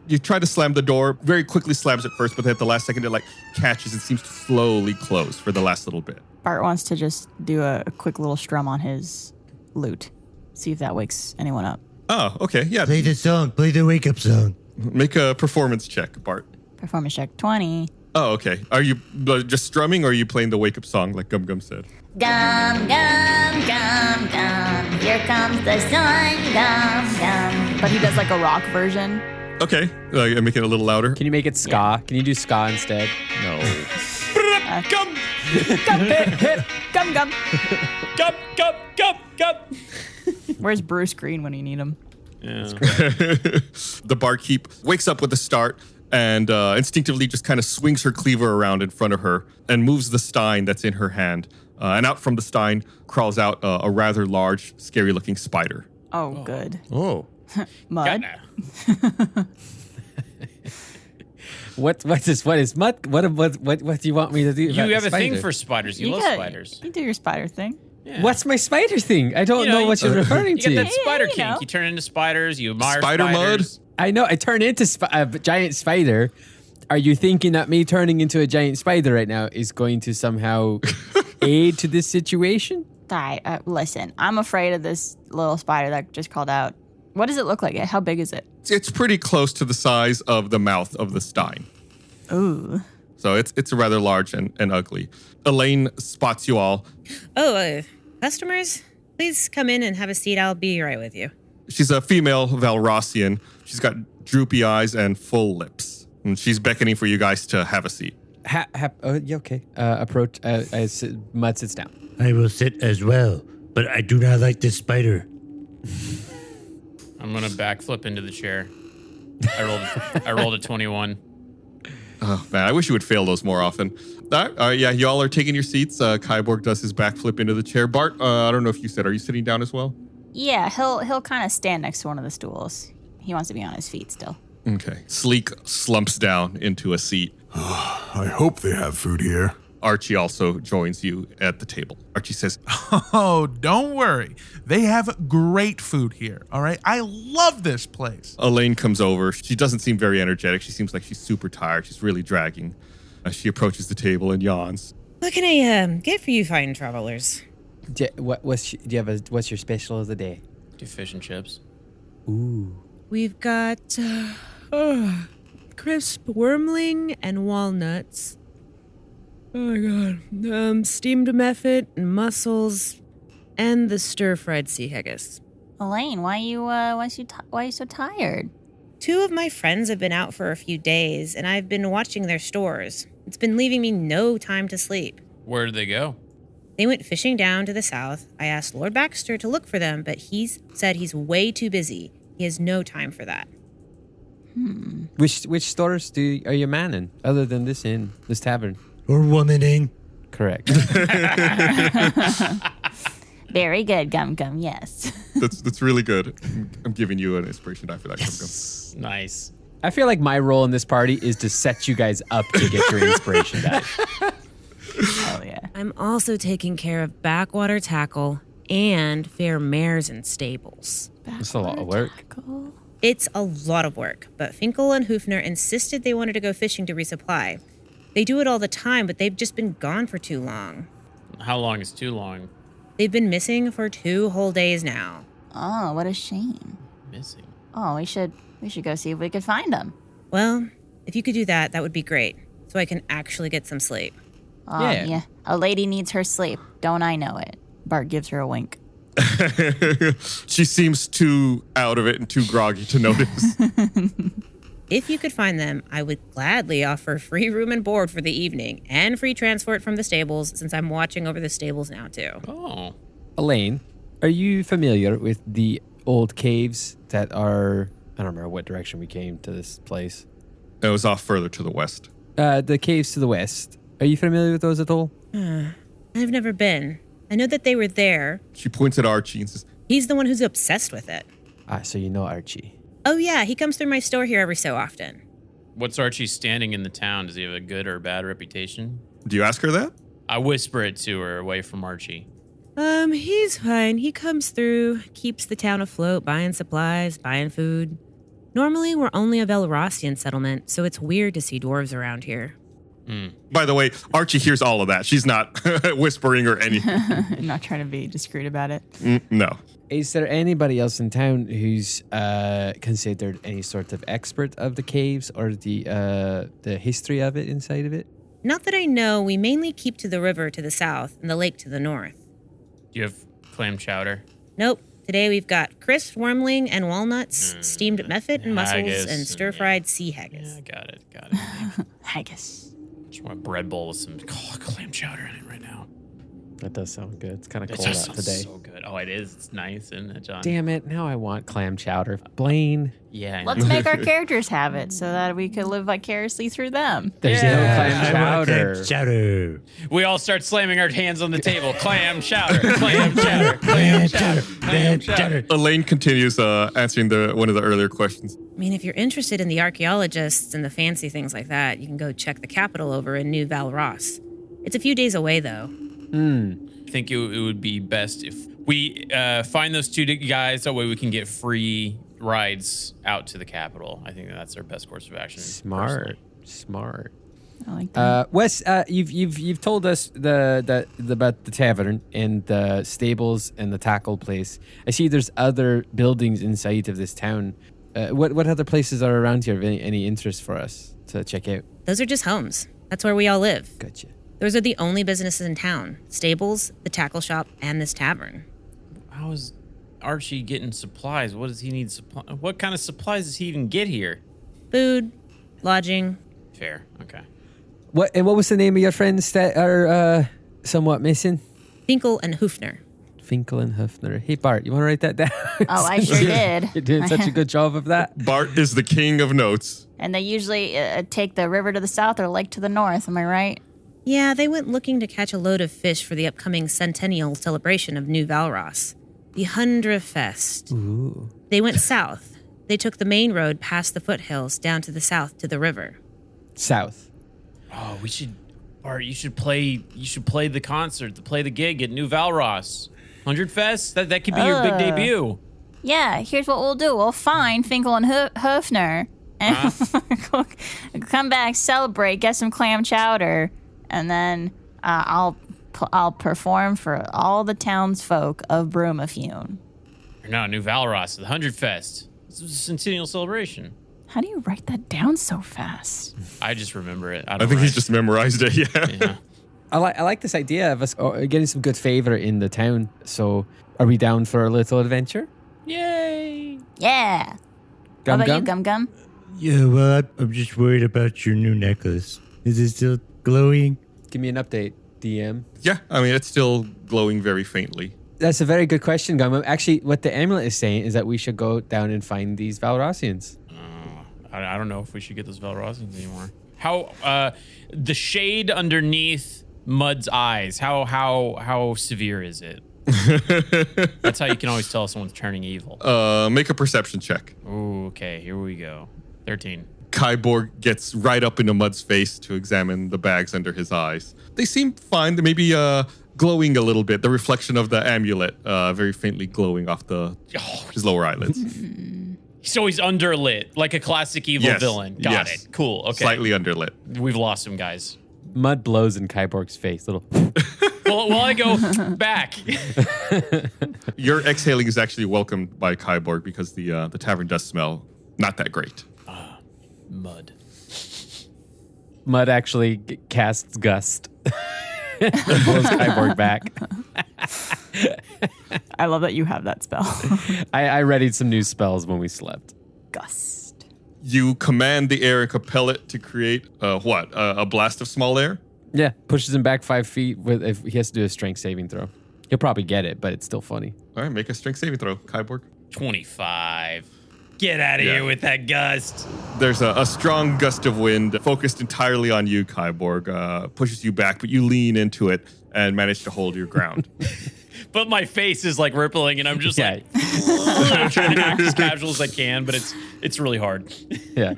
You try to slam the door, very quickly slams it first, but then at the last second, it like catches and seems to slowly close for the last little bit. Bart wants to just do a quick little strum on his lute. See if that wakes anyone up. Oh, okay. Yeah. Play the song. Play the wake up song. Make a performance check, Bart. Performance check 20. Oh, okay. Are you just strumming or are you playing the wake up song like Gum Gum said? Gum, gum, gum, gum. Here comes the sun. Gum, gum. But he does like a rock version. Okay. Make it a little louder. Can you make it ska? Yeah. Can you do ska instead? No. Gum. Gum, hit. Gum, gum. Gum, gum, gum, gum. Where's Bruce Green when you need him? Yeah. The barkeep wakes up with a start and instinctively just kind of swings her cleaver around in front of her and moves the stein that's in her hand. And out from the stein crawls out a rather large, scary-looking spider. Oh, good. Oh. Mud. What is mud? What do you want me to do? You have a thing spider? for spiders. You love spiders. You do your spider thing. Yeah. What's my spider thing? I don't know what you're referring to. You get that spider kink. You turn into spiders. You admire spider spiders. mode. I know. I turn into a giant spider. Are you thinking that me turning into a giant spider right now is going to somehow aid to this situation? All right, listen. I'm afraid of this little spider that just called out. What does it look like? How big is it? It's pretty close to the size of the mouth of the stein. Ooh. So it's rather large and ugly. Elaine spots you all. Oh, customers? Please come in and have a seat. I'll be right with you. She's a female Valrossian. She's got droopy eyes and full lips. And she's beckoning for you guys to have a seat. Yeah, okay. Approach. Mud sits down. I will sit as well, but I do not like this spider. I'm gonna backflip into the chair. I rolled a 21. Oh man, I wish you would fail those more often. Yeah, y'all are taking your seats. Kyborg does his backflip into the chair. Bart, I don't know if you said, are you sitting down as well? Yeah, he'll kind of stand next to one of the stools. He wants to be on his feet still. Okay. Sleek slumps down into a seat. I hope they have food here. Archie also joins you at the table. Archie says, Oh, don't worry. They have great food here, all right? I love this place. Elaine comes over. She doesn't seem very energetic. She seems like she's super tired. She's really dragging. She approaches the table and yawns. What can I get for you fine travelers? What's your special of the day? Do fish and chips. Ooh. We've got crisp wormling and walnuts. Oh my god. Steamed mephit and mussels and the stir-fried sea haggis. Elaine, why are you so tired? 2 of my friends have been out for a few days, and I've been watching their stores. It's been leaving me no time to sleep. Where did they go? They went fishing down to the south. I asked Lord Baxter to look for them, but he's said he's way too busy. He has no time for that. Which stores are you manning other than this inn, this tavern? Or womaning. Correct. Very good, Gum Gum, yes. That's really good. I'm giving you an inspiration die for that, Gum Gum. Nice. I feel like my role in this party is to set you guys up to get your inspiration die. Oh, yeah. I'm also taking care of backwater tackle and fair mares and stables. That's a lot of work. Tackle. It's a lot of work, but Finkel and Hufner insisted they wanted to go fishing to resupply. They do it all the time, but they've just been gone for too long. How long is too long? They've been missing for 2 whole days now. Oh, what a shame. Missing. Oh, we should go see if we could find them. Well, if you could do that, that would be great, so I can actually get some sleep. Oh, yeah. A lady needs her sleep. Don't I know it? Bart gives her a wink. She seems too out of it and too groggy to notice. If you could find them, I would gladly offer free room and board for the evening and free transport from the stables, since I'm watching over the stables now too. Oh. Elaine, are you familiar with the old caves that are... I don't remember what direction we came to this place. It was off further to the west. The caves to the west. Are you familiar with those at all? I've never been. I know that they were there. She points at Archie and says, He's the one who's obsessed with it. So you know Archie. Oh yeah, he comes through my store here every so often. What's Archie's standing in the town? Does he have a good or bad reputation? Do you ask her that? I whisper it to her away from Archie. He's fine. He comes through, keeps the town afloat, buying supplies, buying food. Normally, we're only a Velrossian settlement, so it's weird to see dwarves around here. By the way, Archie hears all of that. She's not whispering or anything. I'm not trying to be discreet about it. No. Is there anybody else in town who's considered any sort of expert of the caves or the history of it inside of it? Not that I know. We mainly keep to the river to the south and the lake to the north. Do you have clam chowder? Nope. Today we've got crisp wormling and walnuts, steamed mephit and mussels, haggis and stir-fried sea haggis. Yeah, got it. Haggis. Just want a bread bowl with some clam chowder in it right now. That does sound good. It's kind of It cold does out sound today. so good. Oh, it is. It's nice, isn't it, John? Damn it. Now I want clam chowder. Blaine. Yeah. I Let's know. make our characters have it so that we could live vicariously through them. There's no clam chowder. Chowder. We all start slamming our hands on the table. Clam chowder. Clam chowder. Clam chowder. Clam chowder. Elaine continues answering one of the earlier questions. I mean, if you're interested in the archaeologists and the fancy things like that, you can go check the capital over in New Valross. It's a few days away, though. I think it would be best if we find those two guys. That way we can get free rides out to the capital. I think that's our best course of action. Smart. I like that. Wes, you've told us about the tavern and the stables and the tackle place. I see there's other buildings inside of this town. What other places are around here of any interest for us to check out? Those are just homes. That's where we all live. Gotcha. Those are the only businesses in town. Stables, the tackle shop, and this tavern. How is Archie getting supplies? What does he need? What kind of supplies does he even get here? Food, lodging. Fair. Okay. What was the name of your friends that are somewhat missing? Finkel and Hufner. Finkel and Hufner. Hey, Bart, you want to write that down? Oh, I sure did. You're doing such a good job of that. Bart is the king of notes. And they usually take the river to the south or lake to the north. Am I right? Yeah, they went looking to catch a load of fish for the upcoming centennial celebration of New Valross, the 100th Fest. Ooh. They went south. They took the main road past the foothills down to the south to the river. South. Oh, Bart, you should play the concert, play the gig at New Valross. 100 Fest? That could be your big debut. Yeah, here's what we'll do. We'll find Finkel and Hofner and come back, celebrate, get some clam chowder, and then I'll perform for all the townsfolk of Brumafume. No, New Valross, the 100 Fest. This is a centennial celebration. How do you write that down so fast? I just remember it. I think he's just memorized it. Yeah. I like this idea of us getting some good favor in the town. So, are we down for a little adventure? Yay! Yeah. Gum How about Gum? you, Gum Gum? Yeah, well, I'm just worried about your new necklace. Is it still glowing? Give me an update, DM. Yeah, I mean, it's still glowing very faintly. That's a very good question, Gum. Actually, what the amulet is saying is that we should go down and find these Valrossians. I don't know if we should get those Valrossians anymore. How the shade underneath Mud's eyes? How severe is it? That's how you can always tell if someone's turning evil. Make a perception check. Ooh, okay, here we go. 13. Kyborg gets right up into Mud's face to examine the bags under his eyes. They seem fine. They may be glowing a little bit. The reflection of the amulet very faintly glowing off his lower eyelids. So he's underlit, like a classic evil villain. Got it. Cool. Okay. Slightly underlit. We've lost him, guys. Mud blows in Kyborg's face. Little. Well, I go back. Your exhaling is actually welcomed by Kyborg because the tavern does smell not that great. Mud. Mud actually casts Gust. Blows Kyborg back. I love that you have that spell. I readied some new spells when we slept. Gust. You command the air and compel it to create a blast of small air? Yeah, pushes him back 5 feet. If he has to do a strength saving throw. He'll probably get it, but it's still funny. All right, make a strength saving throw, Kyborg. 25. Get out of here with that gust. There's a strong gust of wind focused entirely on you, Kyborg. Pushes you back, but you lean into it and manage to hold your ground. But my face is like rippling, and I'm just like I'm trying to act as casual as I can, but it's really hard. Yeah.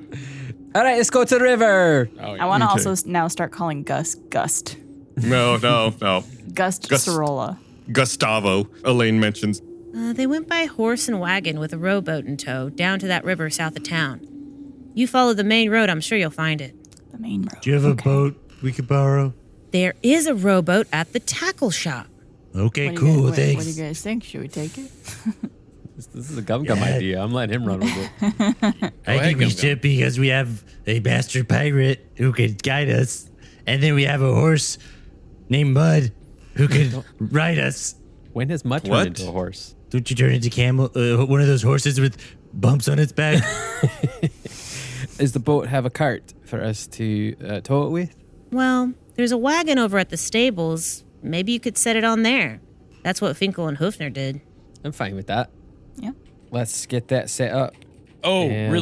All right, let's go to the river. Oh, I want to also now start calling Gus Gust. No. Gust Sorolla. Gustavo, Elaine mentions. They went by horse and wagon with a rowboat in tow down to that river south of town. You follow the main road, I'm sure you'll find it. The main road. Do you have a boat we could borrow? There is a rowboat at the tackle shop. Okay, What do cool, What thanks. do you guys think? Should we take it? This is a Gum idea. I'm letting him run with it. I think we should because we have a master pirate who can guide us. And then we have a horse named Mud who can ride us. When has Mud turned into a horse? Don't you turn into camel? One of those horses with bumps on its back? Does the boat have a cart for us to tow it with? Well, there's a wagon over at the stables. Maybe you could set it on there. That's what Finkel and Hoofner did. I'm fine with that. Yeah. Let's get that set up. Oh, And-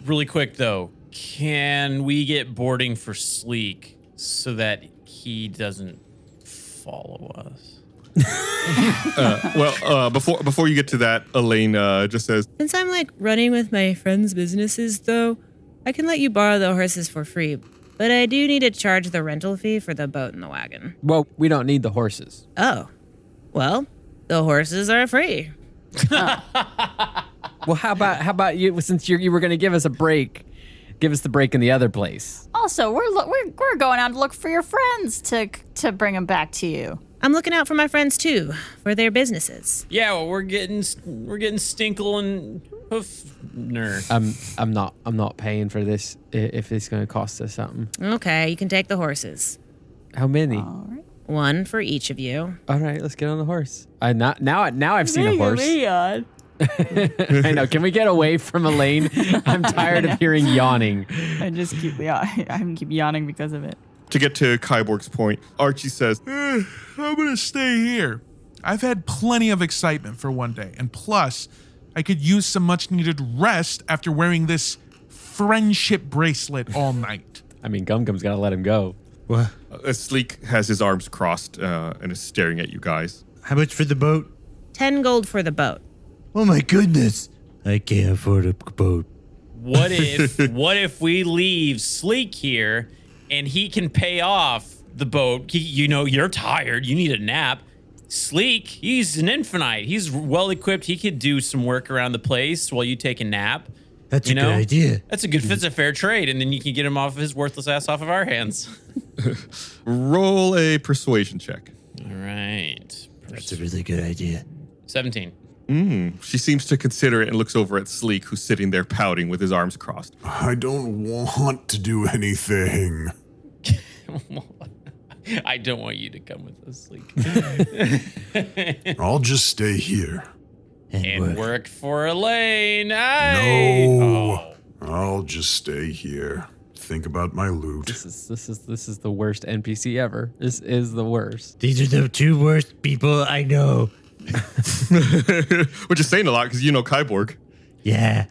really quick though. Can we get boarding for Sleek so that he doesn't follow us? Before you get to that, Elaine just says, Since I'm like running with my friends' businesses, though, I can let you borrow the horses for free. But I do need to charge the rental fee for the boat and the wagon. Well, we don't need the horses. Oh. Well, the horses are free. Well, how about you? Since you were going to give us a break, give us the break in the other place. Also, we're going out to look for your friends to bring them back to you. I'm looking out for my friends too, for their businesses. Yeah, well, we're getting Stinkle and Hoofner. I'm not paying for this if it's going to cost us something. Okay, you can take the horses. How many? All right. One for each of you. All right, let's get on the horse. Now I've seen a horse. on. I know. Can we get away from Elaine? I'm tired of hearing yawning. I just keep yawning because of it. to get to Kyborg's point, Archie says, I'm gonna stay here. I've had plenty of excitement for one day, and plus, I could use some much needed rest after wearing this friendship bracelet all night. I mean, Gum Gum's gotta let him go. What? Sleek has his arms crossed and is staring at you guys. How much for the boat? 10 gold for the boat. Oh my goodness. I can't afford a boat. What if we leave Sleek here and he can pay off the boat? You're tired. You need a nap. Sleek, he's an infinite. He's well equipped. He could do some work around the place while you take a nap. That's a good idea. That's a good. It's a fair trade, and then you can get him off his worthless ass off of our hands. Roll a persuasion check. All right. That's a really good idea. 17. She seems to consider it and looks over at Sleek, who's sitting there pouting with his arms crossed. I don't want to do anything. I don't want you to come with us, Sleek. I'll just stay here. And work for Elaine. Aye. No, I'll just stay here. Think about my loot. This is the worst NPC ever. This is the worst. These are the two worst people I know. Which is saying a lot because you know Kyborg. Yeah.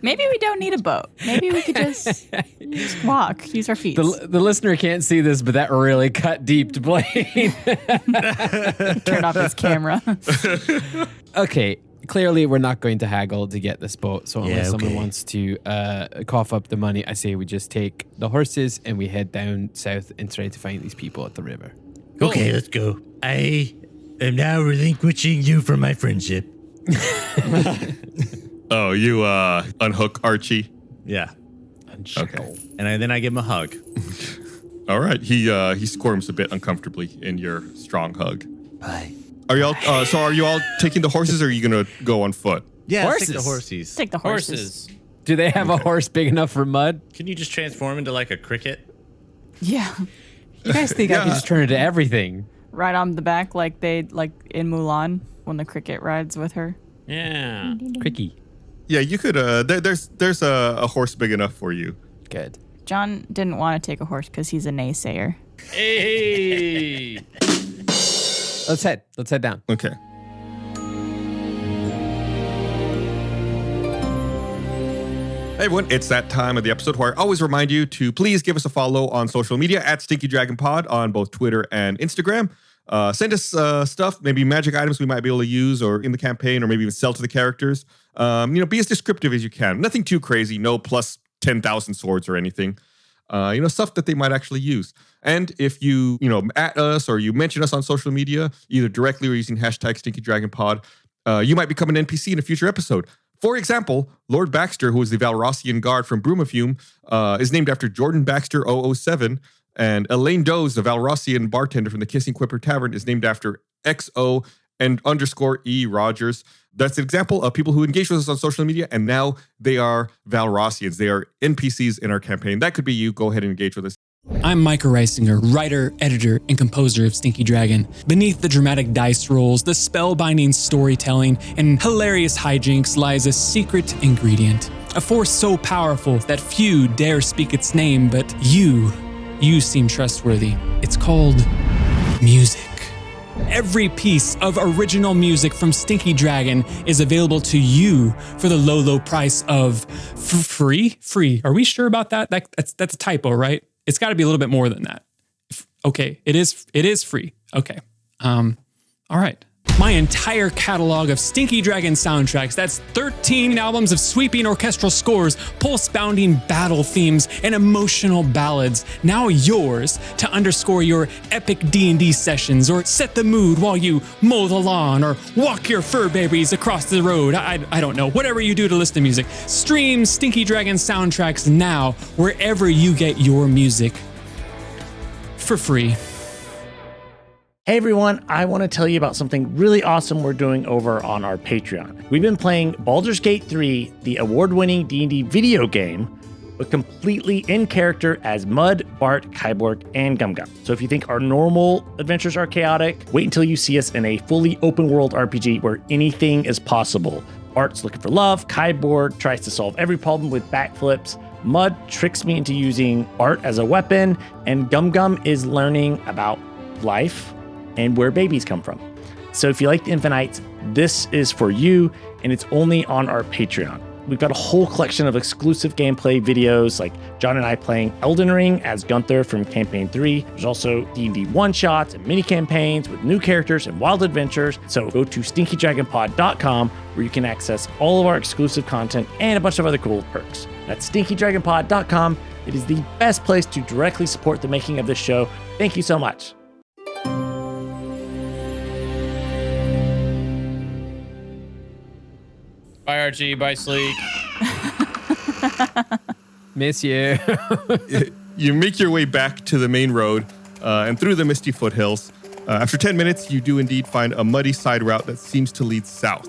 Maybe we don't need a boat. Maybe we could just walk, use our feet. The listener can't see this, but that really cut deep to Blaine. Turn off his camera. Okay, clearly we're not going to haggle to get this boat. So unless someone wants to cough up the money, I say we just take the horses and we head down south and try to find these people at the river. Cool. Okay, let's go. I am now relinquishing you from my friendship. Oh, you unhook Archie? Yeah. Okay. And then I give him a hug. All right. He squirms a bit uncomfortably in your strong hug. Bye. Are you all so are you all taking the horses or are you gonna go on foot? Yeah, Horses. take the horses. Take the horses. Do they have a horse big enough for Mud? Can you just transform into like a cricket? Yeah. You guys think I can just turn into everything? Right on the back like in Mulan when the cricket rides with her. Yeah. Cricky. Yeah, you could there's a horse big enough for you. Good. John didn't want to take a horse because he's a naysayer. Hey. Let's head down. Okay. Hey everyone, it's that time of the episode where I always remind you to please give us a follow on social media at Stinky Dragon Pod on both Twitter and Instagram. Send us stuff, maybe magic items we might be able to use or in the campaign or maybe even sell to the characters. Be as descriptive as you can. Nothing too crazy, no plus 10,000 swords or anything. stuff that they might actually use. And if you at us or you mention us on social media, either directly or using hashtag StinkyDragonPod, you might become an NPC in a future episode. For example, Lord Baxter, who is the Valrossian guard from Brumafume, is named after Jordan Baxter 007. And Elaine Doe's, the Valrossian bartender from the Kissing Quipper Tavern, is named after XO and _E Rogers. That's an example of people who engage with us on social media, and now they are Valrossians. They are NPCs in our campaign. That could be you. Go ahead and engage with us. I'm Micah Reisinger, writer, editor, and composer of Stinky Dragon. Beneath the dramatic dice rolls, the spellbinding storytelling, and hilarious hijinks lies a secret ingredient. A force so powerful that few dare speak its name, but you seem trustworthy. It's called music. Every piece of original music from Stinky Dragon is available to you for the low price of free? Free. Are we sure about that? That's a typo, right? It's got to be a little bit more than that. Okay, it is free. Okay. All right. My entire catalog of Stinky Dragon soundtracks, that's 13 albums of sweeping orchestral scores, pulse-bounding battle themes, and emotional ballads, now yours to underscore your epic D&D sessions or set the mood while you mow the lawn or walk your fur babies across the road. I don't know, whatever you do to listen to music. Stream Stinky Dragon soundtracks now wherever you get your music for free. Hey everyone, I want to tell you about something really awesome we're doing over on our Patreon. We've been playing Baldur's Gate 3, the award-winning D&D video game, but completely in character as Mud, Bart, Kyborg, and Gum Gum. So if you think our normal adventures are chaotic, wait until you see us in a fully open-world RPG where anything is possible. Bart's looking for love, Kyborg tries to solve every problem with backflips, Mud tricks me into using Bart as a weapon, and Gum Gum is learning about life and where babies come from. So if you like the Infinites, this is for you, and it's only on our Patreon. We've got a whole collection of exclusive gameplay videos, like John and I playing Elden Ring as Gunther from Campaign 3. There's also D&D one-shots and mini-campaigns with new characters and wild adventures. So go to stinkydragonpod.com, where you can access all of our exclusive content and a bunch of other cool perks. That's stinkydragonpod.com. It is the best place to directly support the making of this show. Thank you so much. Bye, Archie. Bye, Sleek. Miss you. You make your way back to the main road and through the misty foothills. After 10 minutes, you do indeed find a muddy side route that seems to lead south.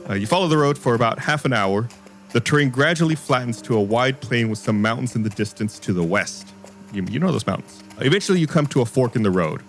You follow the road for about half an hour. The terrain gradually flattens to a wide plain with some mountains in the distance to the west. You know those mountains. Eventually, you come to a fork in the road.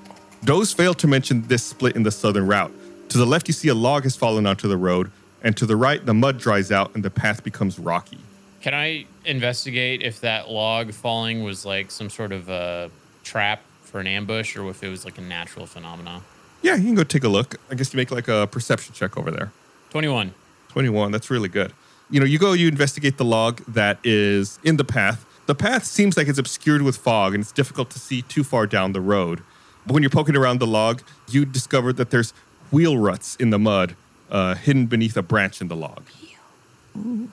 Doe's failed to mention this split in the southern route. To the left, you see a log has fallen onto the road, and to the right, the mud dries out and the path becomes rocky. Can I investigate if that log falling was like some sort of a trap for an ambush, or if it was like a natural phenomenon? Yeah, you can go take a look. I guess you make like a perception check over there. 21. 21, that's really good. You investigate the log that is in the path. The path seems like it's obscured with fog and it's difficult to see too far down the road. But when you're poking around the log, you discover that there's wheel ruts in the mud, hidden beneath a branch in the log. Ooh.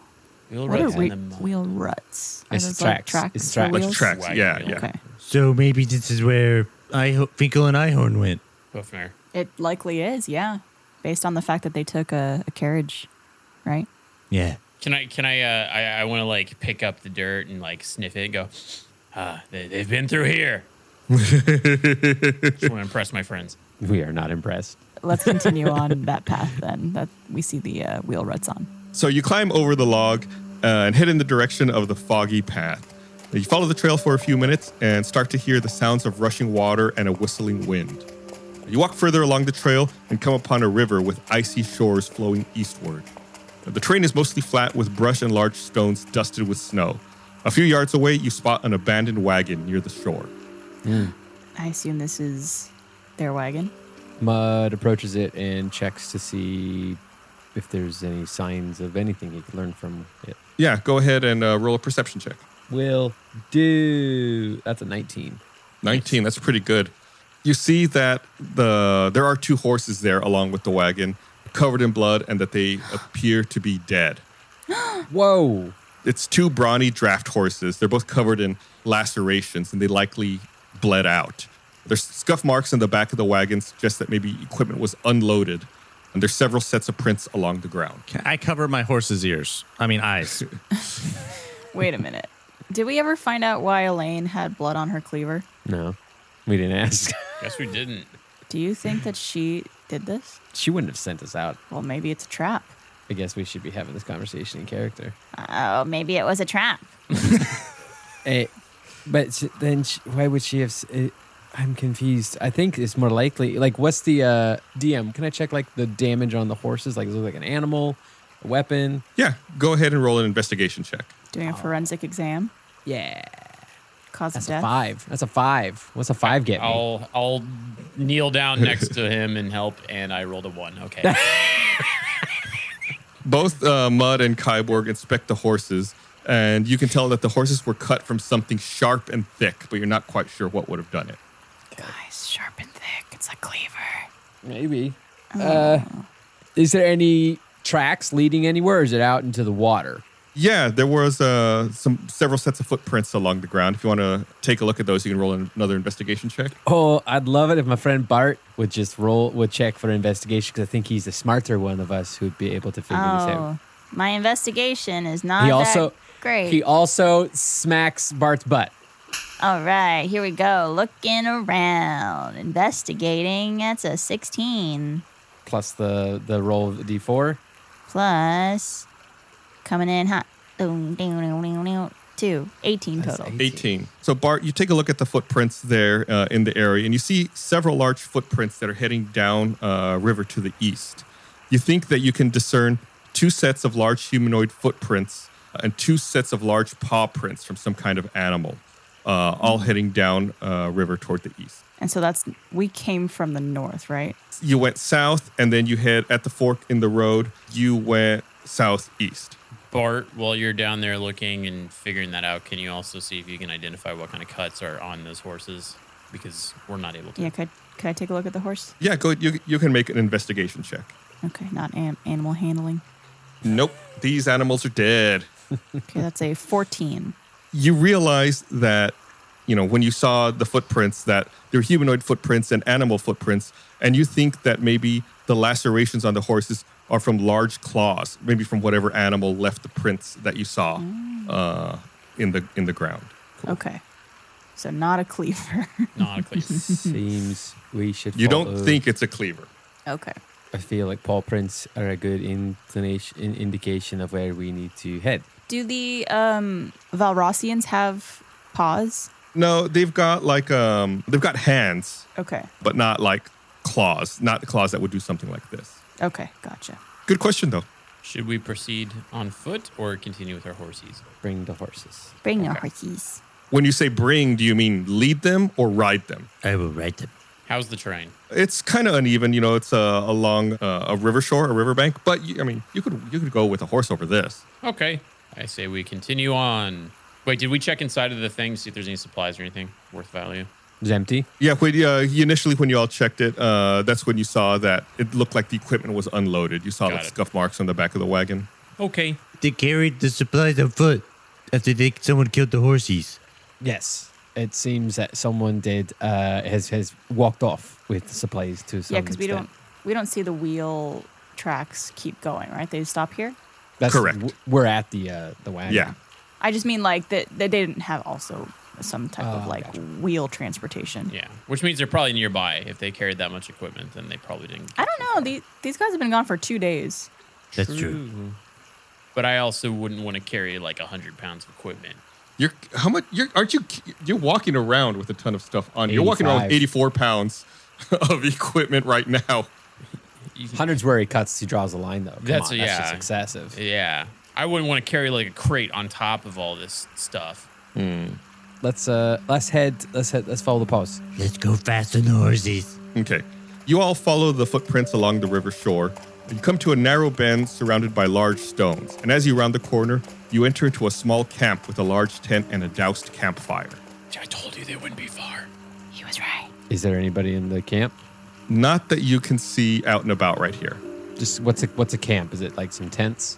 Wheel What ruts are in the mud. wheel ruts? Are It's those tracks. Like tracks It's for tracks. Like wheels? tracks, Wagon yeah, wheel. yeah. Okay. So maybe this is where Finkel and Ihorn went. Hoofner. It likely is, yeah. Based on the fact that they took a carriage, right? Yeah. Can I want to like pick up the dirt and like sniff it and go, they've been through here. Just want to impress my friends. We are not impressed. Let's continue on that path then that we see the wheel ruts on. So you climb over the log and head in the direction of the foggy path. You follow the trail for a few minutes and start to hear the sounds of rushing water and a whistling wind. You walk further along the trail and come upon a river with icy shores flowing eastward. The terrain is mostly flat with brush and large stones dusted with snow. A few yards away, you spot an abandoned wagon near the shore. I assume this is their wagon. Mud approaches it and checks to see if there's any signs of anything he could learn from it. Yeah, go ahead and roll a perception check. Will do. That's a 19. 19, that's pretty good. You see that there are two horses there along with the wagon, covered in blood, and that they appear to be dead. Whoa. It's two brawny draft horses. They're both covered in lacerations, and they likely bled out. There's scuff marks in the back of the wagon, suggest that maybe equipment was unloaded. And there's several sets of prints along the ground. Can I cover my horse's eyes? Wait a minute. Did we ever find out why Elaine had blood on her cleaver? No, we didn't ask. Guess we didn't. Do you think that she did this? She wouldn't have sent us out. Well, maybe it's a trap. I guess we should be having this conversation in character. Oh, maybe it was a trap. Why would she have... I'm confused. I think it's more likely... Like, what's the... DM, can I check, like, the damage on the horses? Like, does it look like an animal? A weapon? Yeah, go ahead and roll an investigation check. Doing a forensic exam? Yeah. Cause That's of death? a 5. That's a 5. What's a 5 get me? I'll kneel down next to him and help, and I rolled a 1. Okay. Both Mud and Kyborg inspect the horses, and you can tell that the horses were cut from something sharp and thick, but you're not quite sure what would have done it. Guys, sharp and thick. It's a cleaver. Maybe. Is there any tracks leading anywhere, or is it out into the water? Yeah, there was several sets of footprints along the ground. If you want to take a look at those, you can roll another investigation check. Oh, I'd love it if my friend Bart would check for investigation, because I think he's the smarter one of us who'd be able to figure this out. My investigation is not that great. He also smacks Bart's butt. All right, here we go. Looking around, investigating. That's a 16. Plus the roll of the D4. Plus, coming in hot. 2. 18 total. 18. So Bart, you take a look at the footprints there in the area, and you see several large footprints that are heading down river to the east. You think that you can discern 2 sets of large humanoid footprints and 2 sets of large paw prints from some kind of animal, all heading down river toward the east. And so we came from the north, right? You went south, and then you head at the fork in the road. You went southeast. Bart, while you're down there looking and figuring that out, can you also see if you can identify what kind of cuts are on those horses? Because we're not able to. Yeah, could I take a look at the horse? Yeah, go. You can make an investigation check. Okay, not animal handling. Nope, these animals are dead. Okay, that's a 14. You realize that, when you saw the footprints, that they're humanoid footprints and animal footprints, and you think that maybe the lacerations on the horses are from large claws, maybe from whatever animal left the prints that you saw in the ground. Cool. Okay, so not a cleaver. Not a cleaver. Seems we should. You don't think it's a cleaver. Okay. I feel like paw prints are a good indication of where we need to head. Do the Valrossians have paws? No, they've got they've got hands. Okay. But not like claws. Not the claws that would do something like this. Okay, gotcha. Good question, though. Should we proceed on foot or continue with our horses? Bring the horses. Bring your horses. When you say bring, do you mean lead them or ride them? I will ride them. How's the terrain? It's kind of uneven. It's along a river shore, a riverbank. But you could go with a horse over this. Okay. I say we continue on. Wait, did we check inside of the thing to see if there's any supplies or anything worth value? It's empty. Yeah, initially when you all checked it, that's when you saw that it looked like the equipment was unloaded. You saw the scuff marks on the back of the wagon. Okay. They carried the supplies on foot after someone killed the horses. Yes. It seems that someone has walked off with supplies to some because we don't see the wheel tracks keep going, right? They stop here? That's correct. We're at the wagon. Yeah. I just mean like that they didn't have also some type of wheel transportation. Yeah, which means they're probably nearby. If they carried that much equipment, then they probably didn't. I don't know. These guys have been gone for 2 days. That's true. But I also wouldn't want to carry like 100 pounds of equipment. You're walking around with a ton of stuff on. You're walking around with 84 pounds of equipment right now. 100's where he cuts. He draws a line though. That's just excessive. Yeah, I wouldn't want to carry like a crate on top of all this stuff. Let's follow the post. Let's go fast on the horses. Okay. You all follow the footprints along the river shore. You come to a narrow bend surrounded by large stones. And as you round the corner, you enter into a small camp with a large tent and a doused campfire. I told you they wouldn't be far. He was right. Is there anybody in the camp? Not that you can see out and about right here. Just what's a camp? Is it like some tents?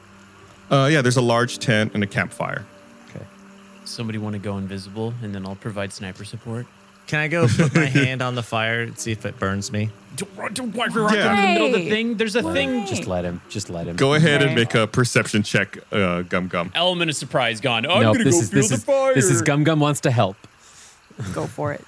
Yeah, there's a large tent and a campfire. Okay. Somebody want to go invisible, and then I'll provide sniper support. Can I go put my hand on the fire and see if it burns me? Don't in the middle of the thing. There's a thing. Just let him. Go ahead and make a perception check, Gum Gum. Element of surprise gone. I'm Nope, gonna go feel the fire. This is Gum Gum wants to help. Go for it.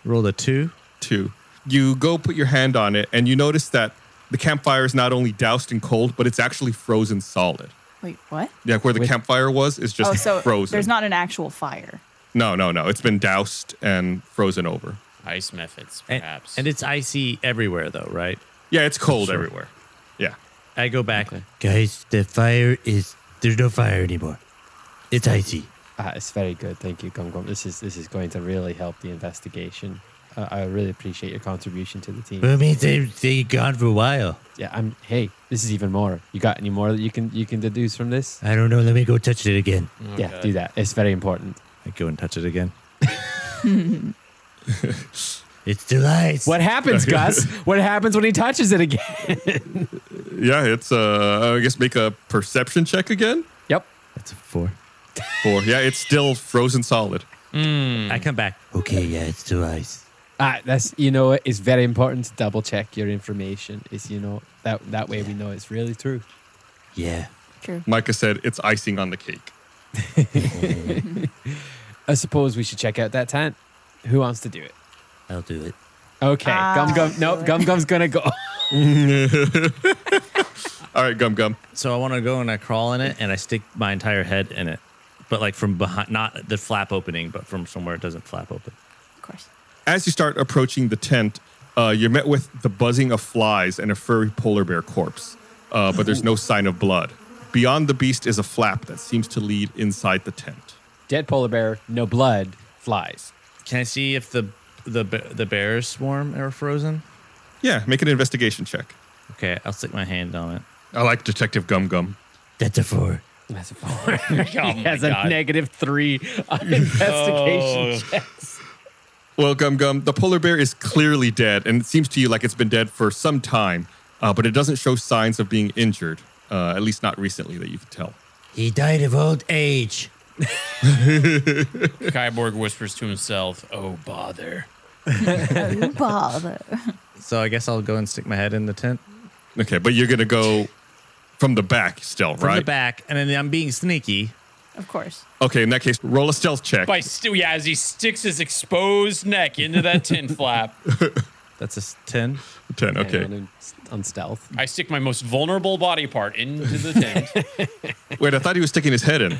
Roll a 2. 2. You go put your hand on it, and you notice that the campfire is not only doused in cold, but it's actually frozen solid. Wait, what? Yeah, where the campfire was is just so frozen. there's not an actual fire. No. It's been doused and frozen over. Ice methods, perhaps. And it's icy everywhere, though, right? Yeah, it's cold everywhere. Yeah. I go back. Guys, there's no fire anymore. It's icy. It's very good. Thank you, Gum Gum. This is going to really help the investigation. I really appreciate your contribution to the team. Well, it means they're gone for a while. Yeah, hey, this is even more. You got any more that you can deduce from this? I don't know. Let me go touch it again. Yeah, do that. It's very important. I go and touch it again. It's still ice. What happens, Gus? What happens when he touches it again? Yeah, it's I guess make a perception check again. Yep. That's a 4. 4. Yeah, it's still frozen solid. I come back. Okay, yeah, it's still ice. That's it's very important to double check your information. That way we know it's really true. Yeah. True. Micah said it's icing on the cake. I suppose we should check out that tent. Who wants to do it? I'll do it. Okay, Gum Gum. Nope, Gum Gum's gonna go. All right, Gum Gum. So I want to go and I crawl in it and I stick my entire head in it, but like from behind, not the flap opening, but from somewhere it doesn't flap open. Of course. As you start approaching the tent, you're met with the buzzing of flies and a furry polar bear corpse, but there's no sign of blood. Beyond the beast is a flap that seems to lead inside the tent. Dead polar bear, no blood, flies. Can I see if the bears swarm are frozen? Yeah, make an investigation check. Okay, I'll stick my hand on it. I like Detective Gum Gum. That's a 4. That's a 4. He has a -3 on investigation checks. Well, Gum Gum, the polar bear is clearly dead, and it seems to you like it's been dead for some time, but it doesn't show signs of being injured, at least not recently that you can tell. He died of old age. Kyborg whispers to himself, "Oh, bother." Oh, bother. So I guess I'll go and stick my head in the tent. Okay, but you're going to go from the back still, From right? the back, and then I'm being sneaky. Of course. Okay, in that case, roll a stealth check. As he sticks his exposed neck into that tent flap. That's a 10. 10, okay. On stealth. I stick my most vulnerable body part into the tent. Wait, I thought he was sticking his head in.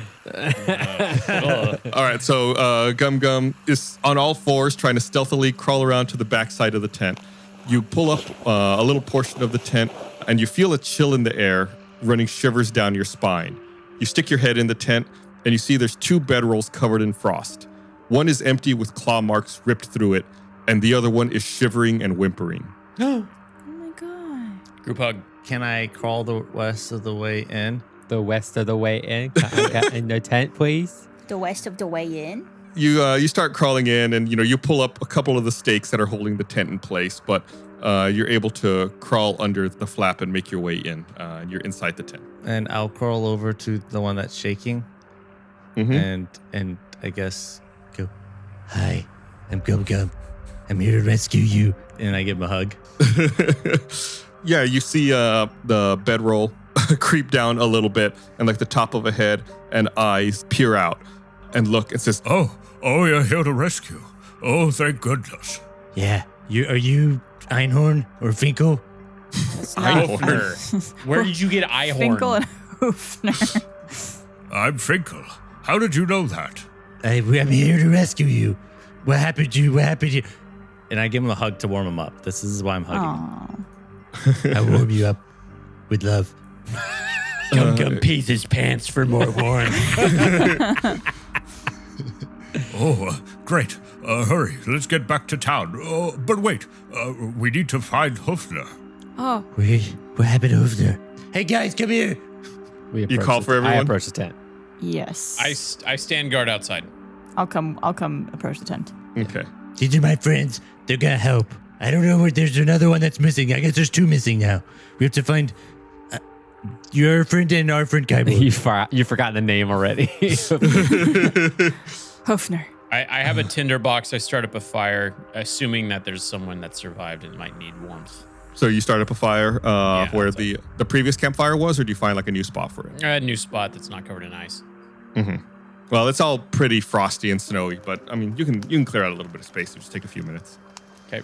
All right, so Gum Gum is on all fours trying to stealthily crawl around to the back side of the tent. You pull up a little portion of the tent, and you feel a chill in the air running shivers down your spine. You stick your head in the tent, and you see there's 2 bedrolls covered in frost. One is empty with claw marks ripped through it, and the other one is shivering and whimpering. Oh my god. Group hug. Can I crawl the rest of the way in? The west of the way in. Can I get in the tent, please? The west of the way in. You start crawling in, and you pull up a couple of the stakes that are holding the tent in place, but you're able to crawl under the flap and make your way in. You're inside the tent. And I'll crawl over to the one that's shaking, and I guess go. Hi, I'm Gum Gum. I'm here to rescue you. And I give him a hug. Yeah, you see the bedroll creep down a little bit, and like the top of a head and eyes peer out and look. It says, Oh, you're here to rescue. Oh, thank goodness. Yeah, are you Einhorn or Finkel? Eihorn. Where did you get Eihorn? Finkel and Hoofner. I'm Finkel. How did you know that? I'm here to rescue you. What happened to you? What happened to you? And I give him a hug to warm him up. This is why I'm hugging him. I warm you up with love. Gum Gum pees his pants for more warmth. Oh, great. Hurry, let's get back to town. Oh, but wait, we need to find Hoofner. Oh. What happened to Hoofner? Hey guys, come here. You call for everyone? I approach the tent. Yes. I stand guard outside. I'll come approach the tent. Okay. These are my friends. They're gonna help. I don't know where there's another one that's missing. I guess there's 2 missing now. We have to find. Your friend and our friend Kaibo. You forgot the name already. Hofner. I have a tinder box. I start up a fire, assuming that there's someone that survived and might need warmth. So you start up a fire where the previous campfire was, or do you find like a new spot for it? A new spot that's not covered in ice. Mm-hmm. Well, it's all pretty frosty and snowy, but I mean, you can clear out a little bit of space. It'll just take a few minutes. Okay.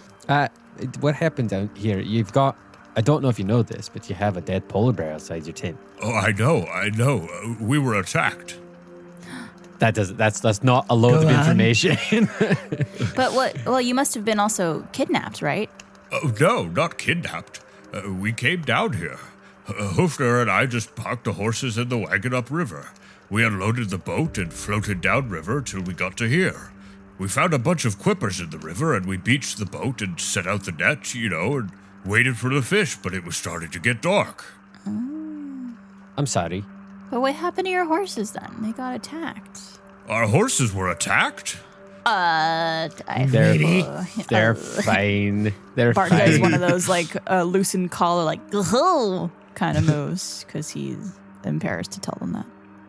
What happened down here? You've got, I don't know if you know this, but you have a dead polar bear outside your tent. Oh, I know. We were attacked. That's not a load of information. But well, you must have been also kidnapped, right? Oh, no, not kidnapped. We came down here. Hofner and I just parked the horses and the wagon upriver. We unloaded the boat and floated downriver till we got to here. We found a bunch of quippers in the river and we beached the boat and set out the net, and waited for the fish, but it was starting to get dark. I'm sorry. But what happened to your horses then? They got attacked. Our horses were attacked? They're fine. They're Bart fine. does one of those like loosened collar, like kind of moves because he's embarrassed to tell them that.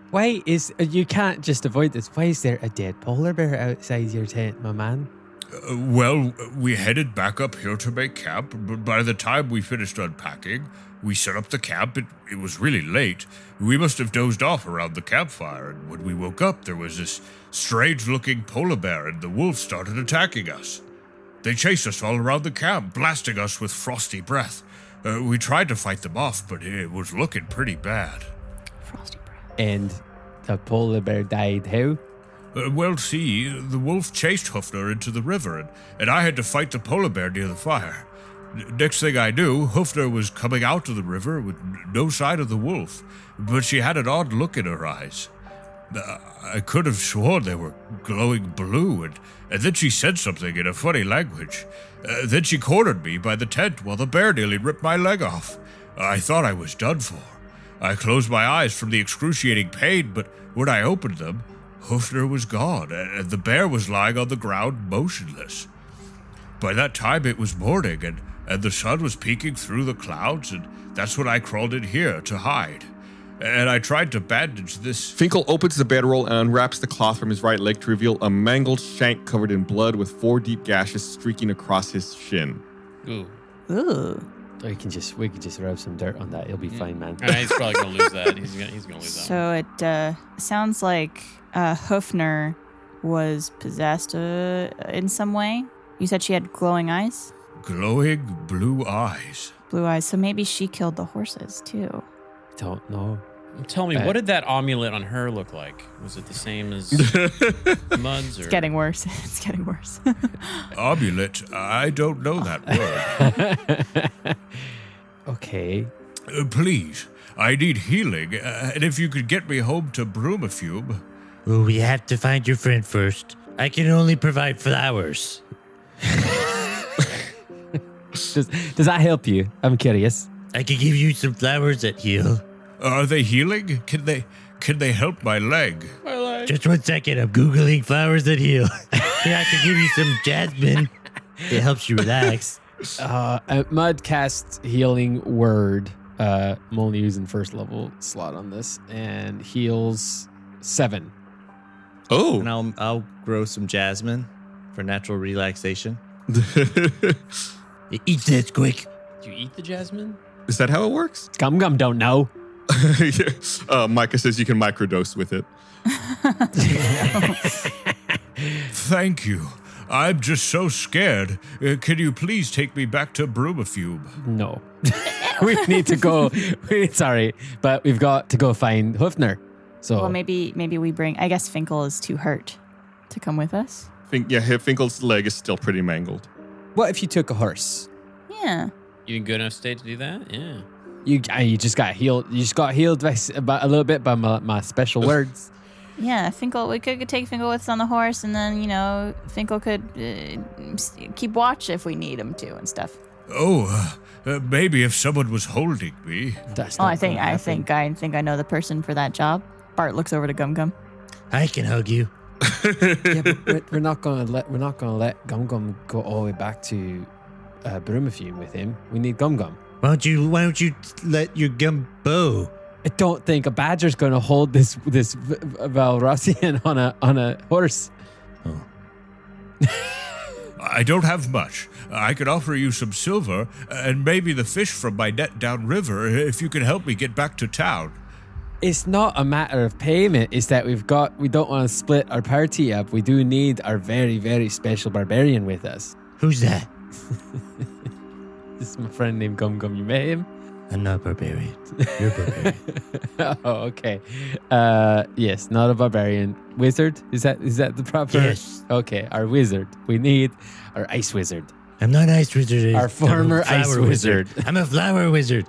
Why you can't just avoid this? Why is there a dead polar bear outside your tent, my man? Well, we headed back up here to make camp, but by the time we finished unpacking, we set up the camp. It was really late. We must have dozed off around the campfire, and when we woke up, there was this strange-looking polar bear, and the wolves started attacking us. They chased us all around the camp, blasting us with frosty breath. We tried to fight them off, but it was looking pretty bad. Frosty breath. And the polar bear died how? Well, see, the wolf chased Hofner into the river, and I had to fight the polar bear near the fire. Next thing I knew, Hofner was coming out of the river with no sign of the wolf, but she had an odd look in her eyes. I could have sworn they were glowing blue, and then she said something in a funny language. Then she cornered me by the tent while the bear nearly ripped my leg off. I thought I was done for. I closed my eyes from the excruciating pain, but when I opened them, Hofner was gone, and the bear was lying on the ground motionless. By that time it was morning, and the sun was peeking through the clouds, and that's when I crawled in here to hide. And I tried to bandage this. Finkel opens the bedroll and unwraps the cloth from his right leg to reveal a mangled shank covered in blood with 4 deep gashes streaking across his shin. Ooh. Ooh. We can just rub some dirt on that. It'll be fine, man. He's probably gonna lose that. He's gonna lose that. So it sounds like Hofner was possessed in some way. You said she had glowing eyes? Glowing blue eyes. Blue eyes. So maybe she killed the horses too. Don't know. Tell me, what did that amulet on her look like? Was it the same as Mud's? Or? It's getting worse. It's getting worse. Amulet? I don't know that word. Okay. Please, I need healing, and if you could get me home to Brumafume. Well, we have to find your friend first. I can only provide flowers. Does that help you? I'm curious. I can give you some flowers that heal. Are they healing? Can they help my leg? Just 1 second. I'm Googling flowers that heal. Yeah, I can give you some jasmine. It helps you relax. Mud casts healing word. I'm only using first level slot on this, and heals 7. Oh. And I'll grow some jasmine for natural relaxation. Eat this quick. Do you eat the jasmine? Is that how it works? Gum don't know. Micah says you can microdose with it. Thank you. I'm just so scared. Can you please take me back to Brumafume? No. We need to go. Sorry, but we've got to go find Hofner. So Well, maybe we bring. I guess Finkel is too hurt to come with us. Finkel's leg is still pretty mangled. What if you took a horse? Yeah. You in good enough state to do that? Yeah. You just got healed. You just got healed by a little bit by my special words. Yeah, Finkel. We could take Finkel with us on the horse, and then Finkel could keep watch if we need him to and stuff. Oh, maybe if someone was holding me. That's I think I know the person for that job. Bart looks over to Gum Gum. I can hug you. Yeah, but we're not gonna let Gum Gum go all the way back to Brumafume with him. We need Gum Gum. Why don't you let your gun bow? I don't think a badger's going to hold this Valrossian on a horse. I don't have much. I could offer you some silver and maybe the fish from my net downriver if you can help me get back to town. It's not a matter of payment. It's that we don't want to split our party up. We do need our very, very special barbarian with us. Who's that? This is my friend named Gum Gum. You met him? I'm not barbarian. You're barbarian. Oh, okay. Yes, not a barbarian. Wizard? Is that the proper? Yes. Okay, our wizard. We need our ice wizard. I'm not ice wizard. Our former ice wizard. I'm a flower wizard.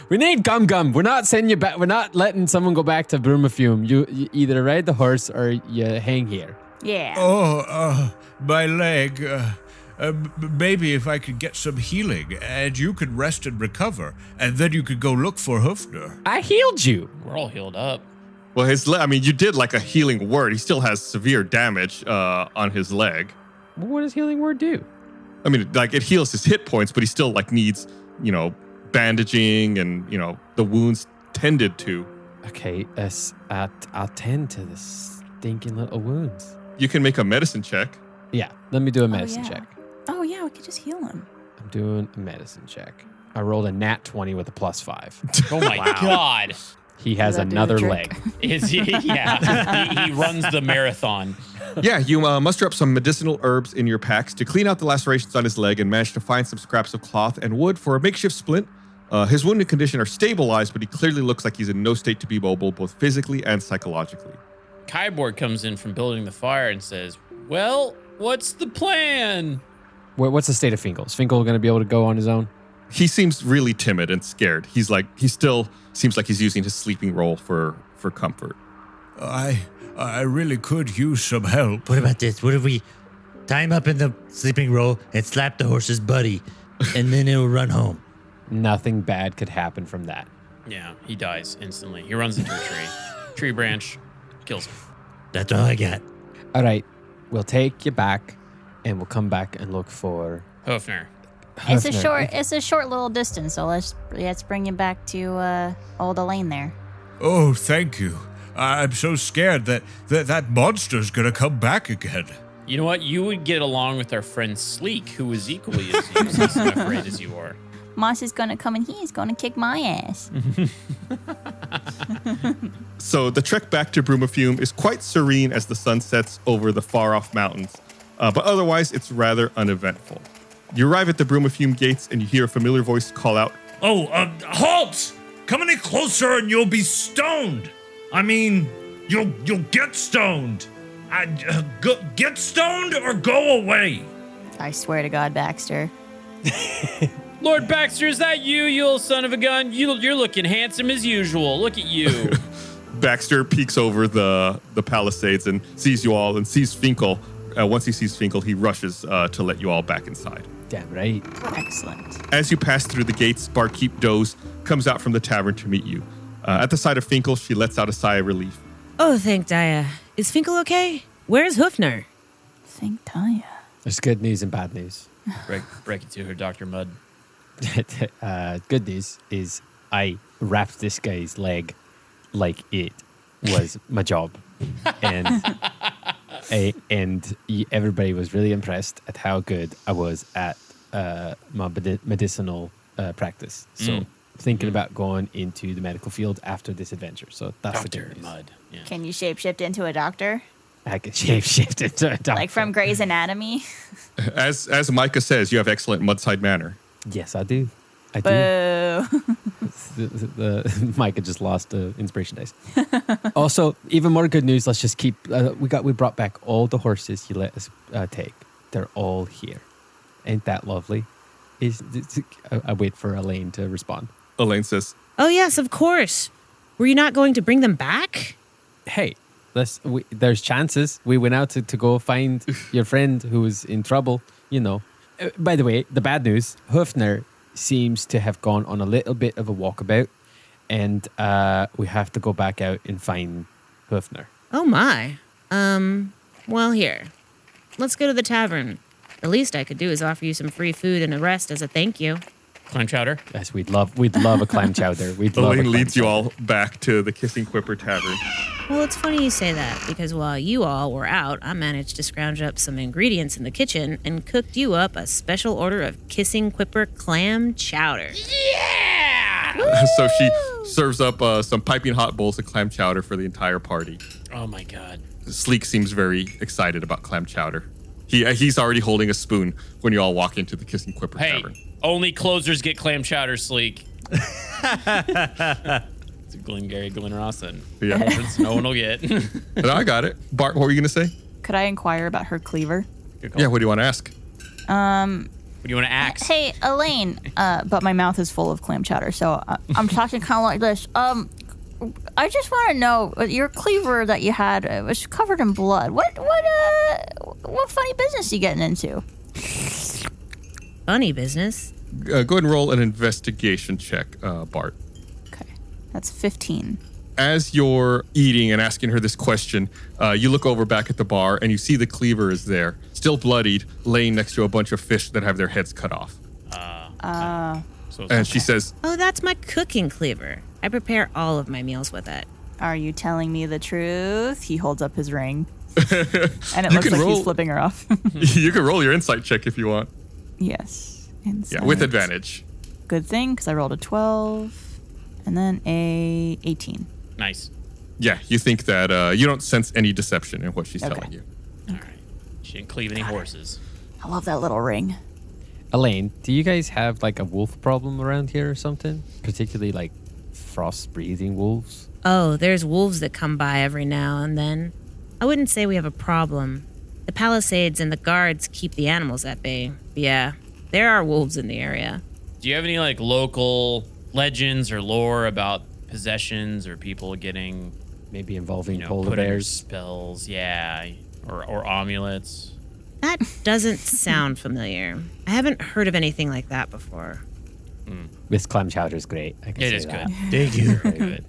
We need Gum Gum. We're not sending you back. We're not letting someone go back to Brumafume. You either ride the horse or you hang here. Yeah. Oh, my leg. Maybe if I could get some healing and you could rest and recover, and then you could go look for Hoofner. I healed you. We're all healed up. Well, you did like a healing word. He still has severe damage on his leg. What does healing word do? I mean, like it heals his hit points, but he still like needs, bandaging and, the wounds tended to. Okay, I'll tend to the stinking little wounds. You can make a medicine check. Yeah, let me do a medicine check. Oh, yeah, we could just heal him. I'm doing a medicine check. I rolled a nat 20 with a +5. Oh my God. He has another leg. Is he? Yeah. he runs the marathon. Yeah, you muster up some medicinal herbs in your packs to clean out the lacerations on his leg and manage to find some scraps of cloth and wood for a makeshift splint. His wound and condition are stabilized, but he clearly looks like he's in no state to be mobile, both physically and psychologically. Kyborg comes in from building the fire and says, well, what's the plan? What's the state of Finkel? Is Finkel going to be able to go on his own? He seems really timid and scared. He still seems like he's using his sleeping roll for comfort. I really could use some help. What about this? What if we tie him up in the sleeping roll and slap the horse's buddy, and then it'll run home? Nothing bad could happen from that. Yeah, he dies instantly. He runs into a tree. Tree branch kills him. That's all I got. All right, we'll take you back, and we'll come back and look for Hoofner. It's a short little distance, so let's bring you back to old Elaine there. Oh, thank you. I'm so scared that monster's gonna come back again. You know what? You would get along with our friend Sleek, who is equally as useless and afraid as you are. Moss is gonna come and he's gonna kick my ass. So the trek back to Brumafume is quite serene as the sun sets over the far-off mountains, but otherwise it's rather uneventful. You arrive at the Bumafume gates and you hear a familiar voice call out, Oh, halt! Come any closer and you'll be stoned. I mean, you'll get stoned. Get stoned or go away. I swear to God, Baxter. Lord Baxter, is that you little son of a gun? You're looking handsome as usual. Look at you. Baxter peeks over the palisades and sees you all and sees Finkel. Once he sees Finkel, he rushes to let you all back inside. Damn right. Excellent. As you pass through the gates, Barkeep Doze comes out from the tavern to meet you. At the sight of Finkel, she lets out a sigh of relief. Oh, thank Daya. Is Finkel okay? Where's Hoofner? Thank Daya. There's good news and bad news. Break it to her, Dr. Mudd. Good news is I wrapped this guy's leg like it was my job. And everybody was really impressed at how good I was at my medicinal practice. So thinking about going into the medical field after this adventure. So that's Dr. the good news. Mudd. Yeah. Can you shapeshift into a doctor? I can shift into a doctor. Like from Grey's Anatomy? As Micah says, you have excellent mudside manner. Yes, I do. I do. Boo. Micah just lost inspiration dice. Also, even more good news. Let's just keep. We brought back all the horses you let us take. They're all here. Ain't that lovely? I wait for Elaine to respond. Elaine says, Oh, yes, of course. Were you not going to bring them back? Hey, there's chances. We went out to go find your friend who was in trouble. By the way, the bad news: Hoofner seems to have gone on a little bit of a walkabout, and we have to go back out and find Hoofner. Oh, my. Well, here. Let's go to the tavern. The least I could do is offer you some free food and a rest as a thank you. Clam chowder. Yes, we'd love a clam chowder. We'd love. Elaine leads you all back to the Kissing Quipper Tavern. Well, it's funny you say that because while you all were out, I managed to scrounge up some ingredients in the kitchen and cooked you up a special order of Kissing Quipper clam chowder. So she serves up some piping hot bowls of clam chowder for the entire party. Oh my god. Sleek seems very excited about clam chowder. He's already holding a spoon when you all walk into the Kissing Quipper Tavern. Only closers get clam chowder, Sleek. It's a Glengarry, Glen Rawson. Yeah. Reference no one will get. No, I got it. Bart, what were you going to say? Could I inquire about her cleaver? Yeah, what do you want to ask? What do you want to axe? Hey, Elaine. But my mouth is full of clam chowder, so I'm talking kind of like this. I just want to know your cleaver that you had was covered in blood. What funny business you getting into? Funny business. Go ahead and roll an investigation check, Bart. Okay, that's 15. As you're eating and asking her this question, you look over back at the bar and you see the cleaver is there, still bloodied, laying next to a bunch of fish that have their heads cut off. And she says, "Oh, that's my cooking cleaver. I prepare all of my meals with it." Are you telling me the truth? He holds up his ring. And it looks like he's flipping her off. You can roll your insight check if you want. Yes. Insight. Yeah, with advantage. Good thing, because I rolled a 12 and then a 18. Nice. Yeah, you think that you don't sense any deception in what she's telling you. All right. She didn't cleave any horses. I love that little ring. Elaine, do you guys have like a wolf problem around here or something? Particularly like frost-breathing wolves? Oh, there's wolves that come by every now and then. I wouldn't say we have a problem. The palisades and the guards keep the animals at bay. Yeah, there are wolves in the area. Do you have any like local legends or lore about possessions or people getting maybe involving polar polar bears spells? Yeah, or amulets. That doesn't sound familiar. I haven't heard of anything like that before. This clam chowder is great. I can It say is that. good. Thank you. Very good.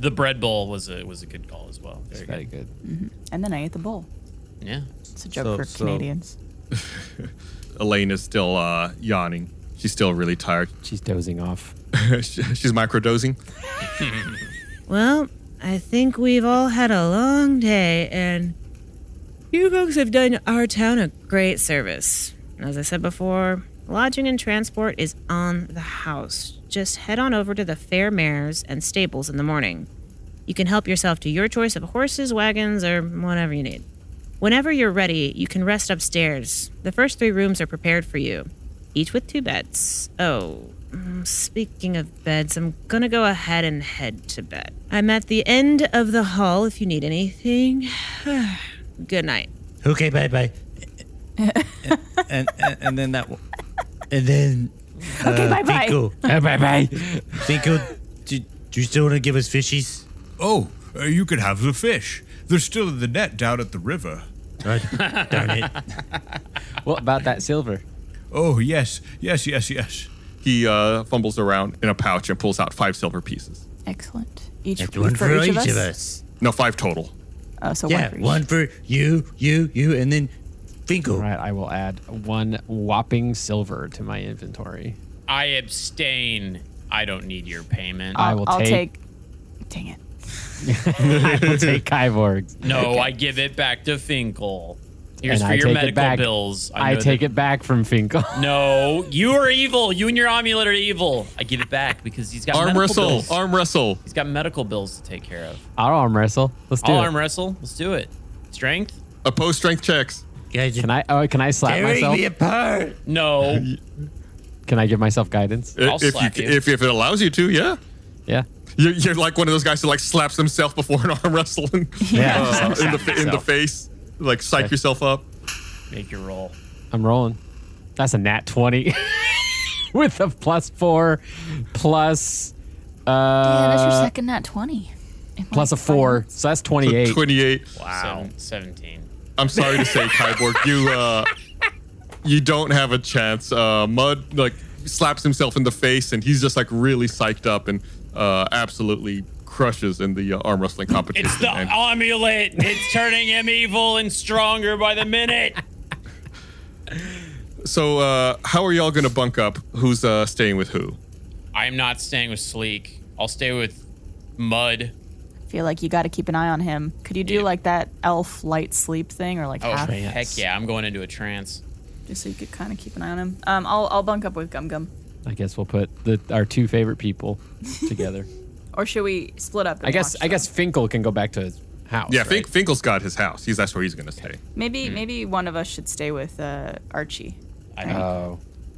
The bread bowl was a good call as well. Very good. Mm-hmm. And then I ate the bowl. Yeah. It's a joke for Canadians. Elaine is still yawning. She's still really tired. She's dozing off. She's microdosing. Well, I think we've all had a long day, and you folks have done our town a great service. As I said before, lodging and transport is on the house. Just head on over to the fair mares and stables in the morning. You can help yourself to your choice of horses, wagons, or whatever you need. Whenever you're ready, you can rest upstairs. The first 3 rooms are prepared for you, each with 2 beds. Oh, speaking of beds, I'm gonna go ahead and head to bed. I'm at the end of the hall if you need anything. Good night. Okay, bye. and then that. And then. Okay, bye-bye. Finko. Bye. Finko, do you still want to give us fishies? Oh, you can have the fish. They're still in the net down at the river. Darn it. What about that silver? Oh, yes. He fumbles around in a pouch and pulls out 5 silver pieces. Excellent. Each That's one for each of us. No, 5 total. So yeah, one for each. one for you, and then Finko. All right, I will add 1 whopping silver to my inventory. I abstain. I don't need your payment. I'll take. Dang it. I will take Kyborg's. No, I give it back to Finkel. Here's And for I your take it medical back. bills. I take it back from Finkel. No, you are evil. You and your amulet are evil. I give it back because he's got Arm medical wrestle. bills. Arm wrestle. He's got medical bills to take care of. I'll arm wrestle. Let's do I'll it. arm wrestle. Let's do it. Strength? Oppose strength checks. Guys, Can I slap tearing myself? me apart. No. Can I give myself guidance? I'll If slap you. if it allows you to, yeah. Yeah. You're like one of those guys who like slaps himself before an arm wrestle in the face. Like psych yourself up. Make your roll. I'm rolling. That's a nat 20 with a +4 plus Yeah, that's your second nat 20. plus a 4. So that's 28. 28. Wow. 17. I'm sorry to say, Kyborg, you don't have a chance. Mud like slaps himself in the face, and he's just like really psyched up and absolutely crushes in the arm wrestling competition. It's the amulet. It's turning him evil and stronger by the minute. So, how are y'all going to bunk up? Who's staying with who? I'm not staying with Sleek. I'll stay with Mud. I feel like you got to keep an eye on him. Could you do like that elf light sleep thing or like half? Heck yeah, I'm going into a trance. Just so you could kind of keep an eye on him. I'll bunk up with Gum Gum. I guess we'll put our two favorite people together. Or should we split up? And I guess Finkel can go back to his house. Yeah, right? Finkel's got his house. That's where he's going to stay. Maybe one of us should stay with Archie.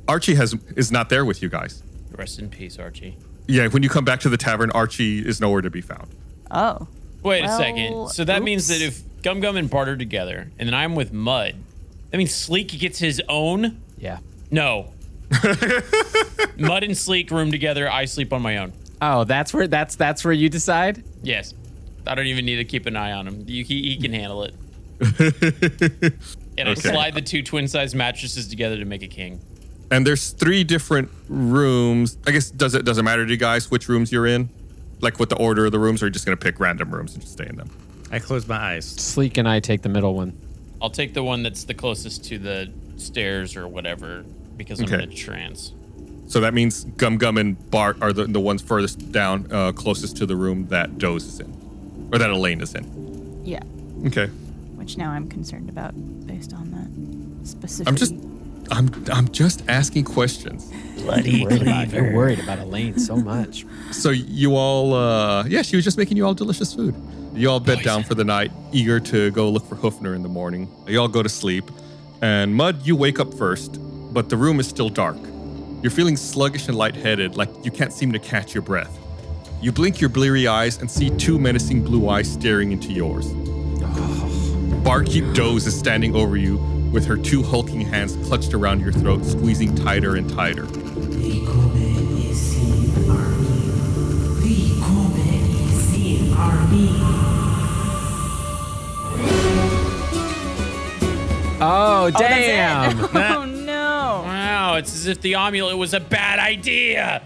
Archie is not there with you guys. Rest in peace, Archie. Yeah, when you come back to the tavern, Archie is nowhere to be found. Oh. Wait a second. So that means that if Gum Gum and Bart are together, and then I'm with Mud, that means Sleek gets his own? Yeah. No. Mud and Sleek room together. I sleep on my own. Oh, that's where you decide? Yes. I don't even need to keep an eye on him. He can handle it. And I slide the two twin-sized mattresses together to make a king. And there's 3 different rooms. I guess does it matter to you guys which rooms you're in? Like what the order of the rooms, or are you just gonna pick random rooms and just stay in them? I close my eyes. Sleek and I take the middle one. I'll take the one that's the closest to the stairs or whatever, because I'm in a trance. So that means Gum Gum and Bart are the ones furthest down, closest to the room that Doze is in, or that Elaine is in. Yeah. Okay. Which now I'm concerned about based on that specific. I'm just asking questions. You're worried about Elaine so much. So you all, she was just making you all delicious food. You all bed down for the night, eager to go look for Hoofner in the morning. You all go to sleep, and Mud, you wake up first, but the room is still dark. You're feeling sluggish and lightheaded, like you can't seem to catch your breath. You blink your bleary eyes and see 2 menacing blue eyes staring into yours. Barkeep Doze is standing over you with her 2 hulking hands clutched around your throat, squeezing tighter and tighter. Oh, damn. Oh, no. Wow, it's as if the amulet was a bad idea.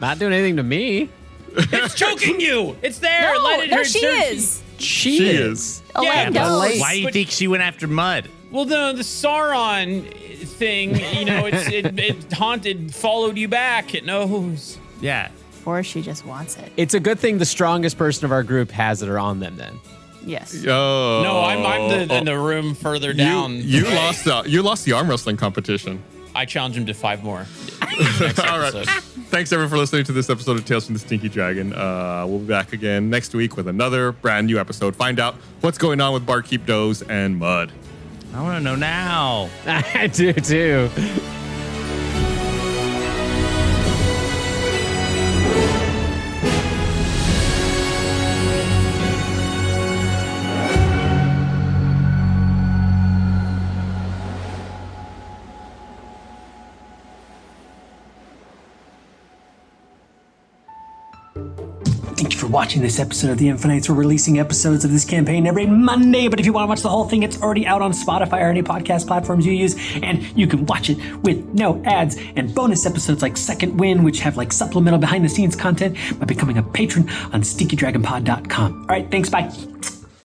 Not doing anything to me. It's choking you. It's there. No, Let it hurt. she is. She is. Elaine knows. Why do you think she went after Mud? Well, the Sauron thing, it haunted, followed you back. It knows. Yeah. Or she just wants it. It's a good thing the strongest person of our group has it on them then. Yes. Oh. No, I'm in the room further down. You lost the arm wrestling competition. I challenge him to 5 more. All right. Thanks, everyone, for listening to this episode of Tales from the Stinky Dragon. We'll be back again next week with another brand new episode. Find out what's going on with Barkeep Doze and Mud. I want to know now. I do, too. Thank you for watching this episode of The Infinites. We're releasing episodes of this campaign every Monday, but if you want to watch the whole thing, it's already out on Spotify or any podcast platforms you use, and you can watch it with no ads and bonus episodes like Second Wind, which have like supplemental behind-the-scenes content by becoming a patron on StinkyDragonPod.com. All right, thanks, bye.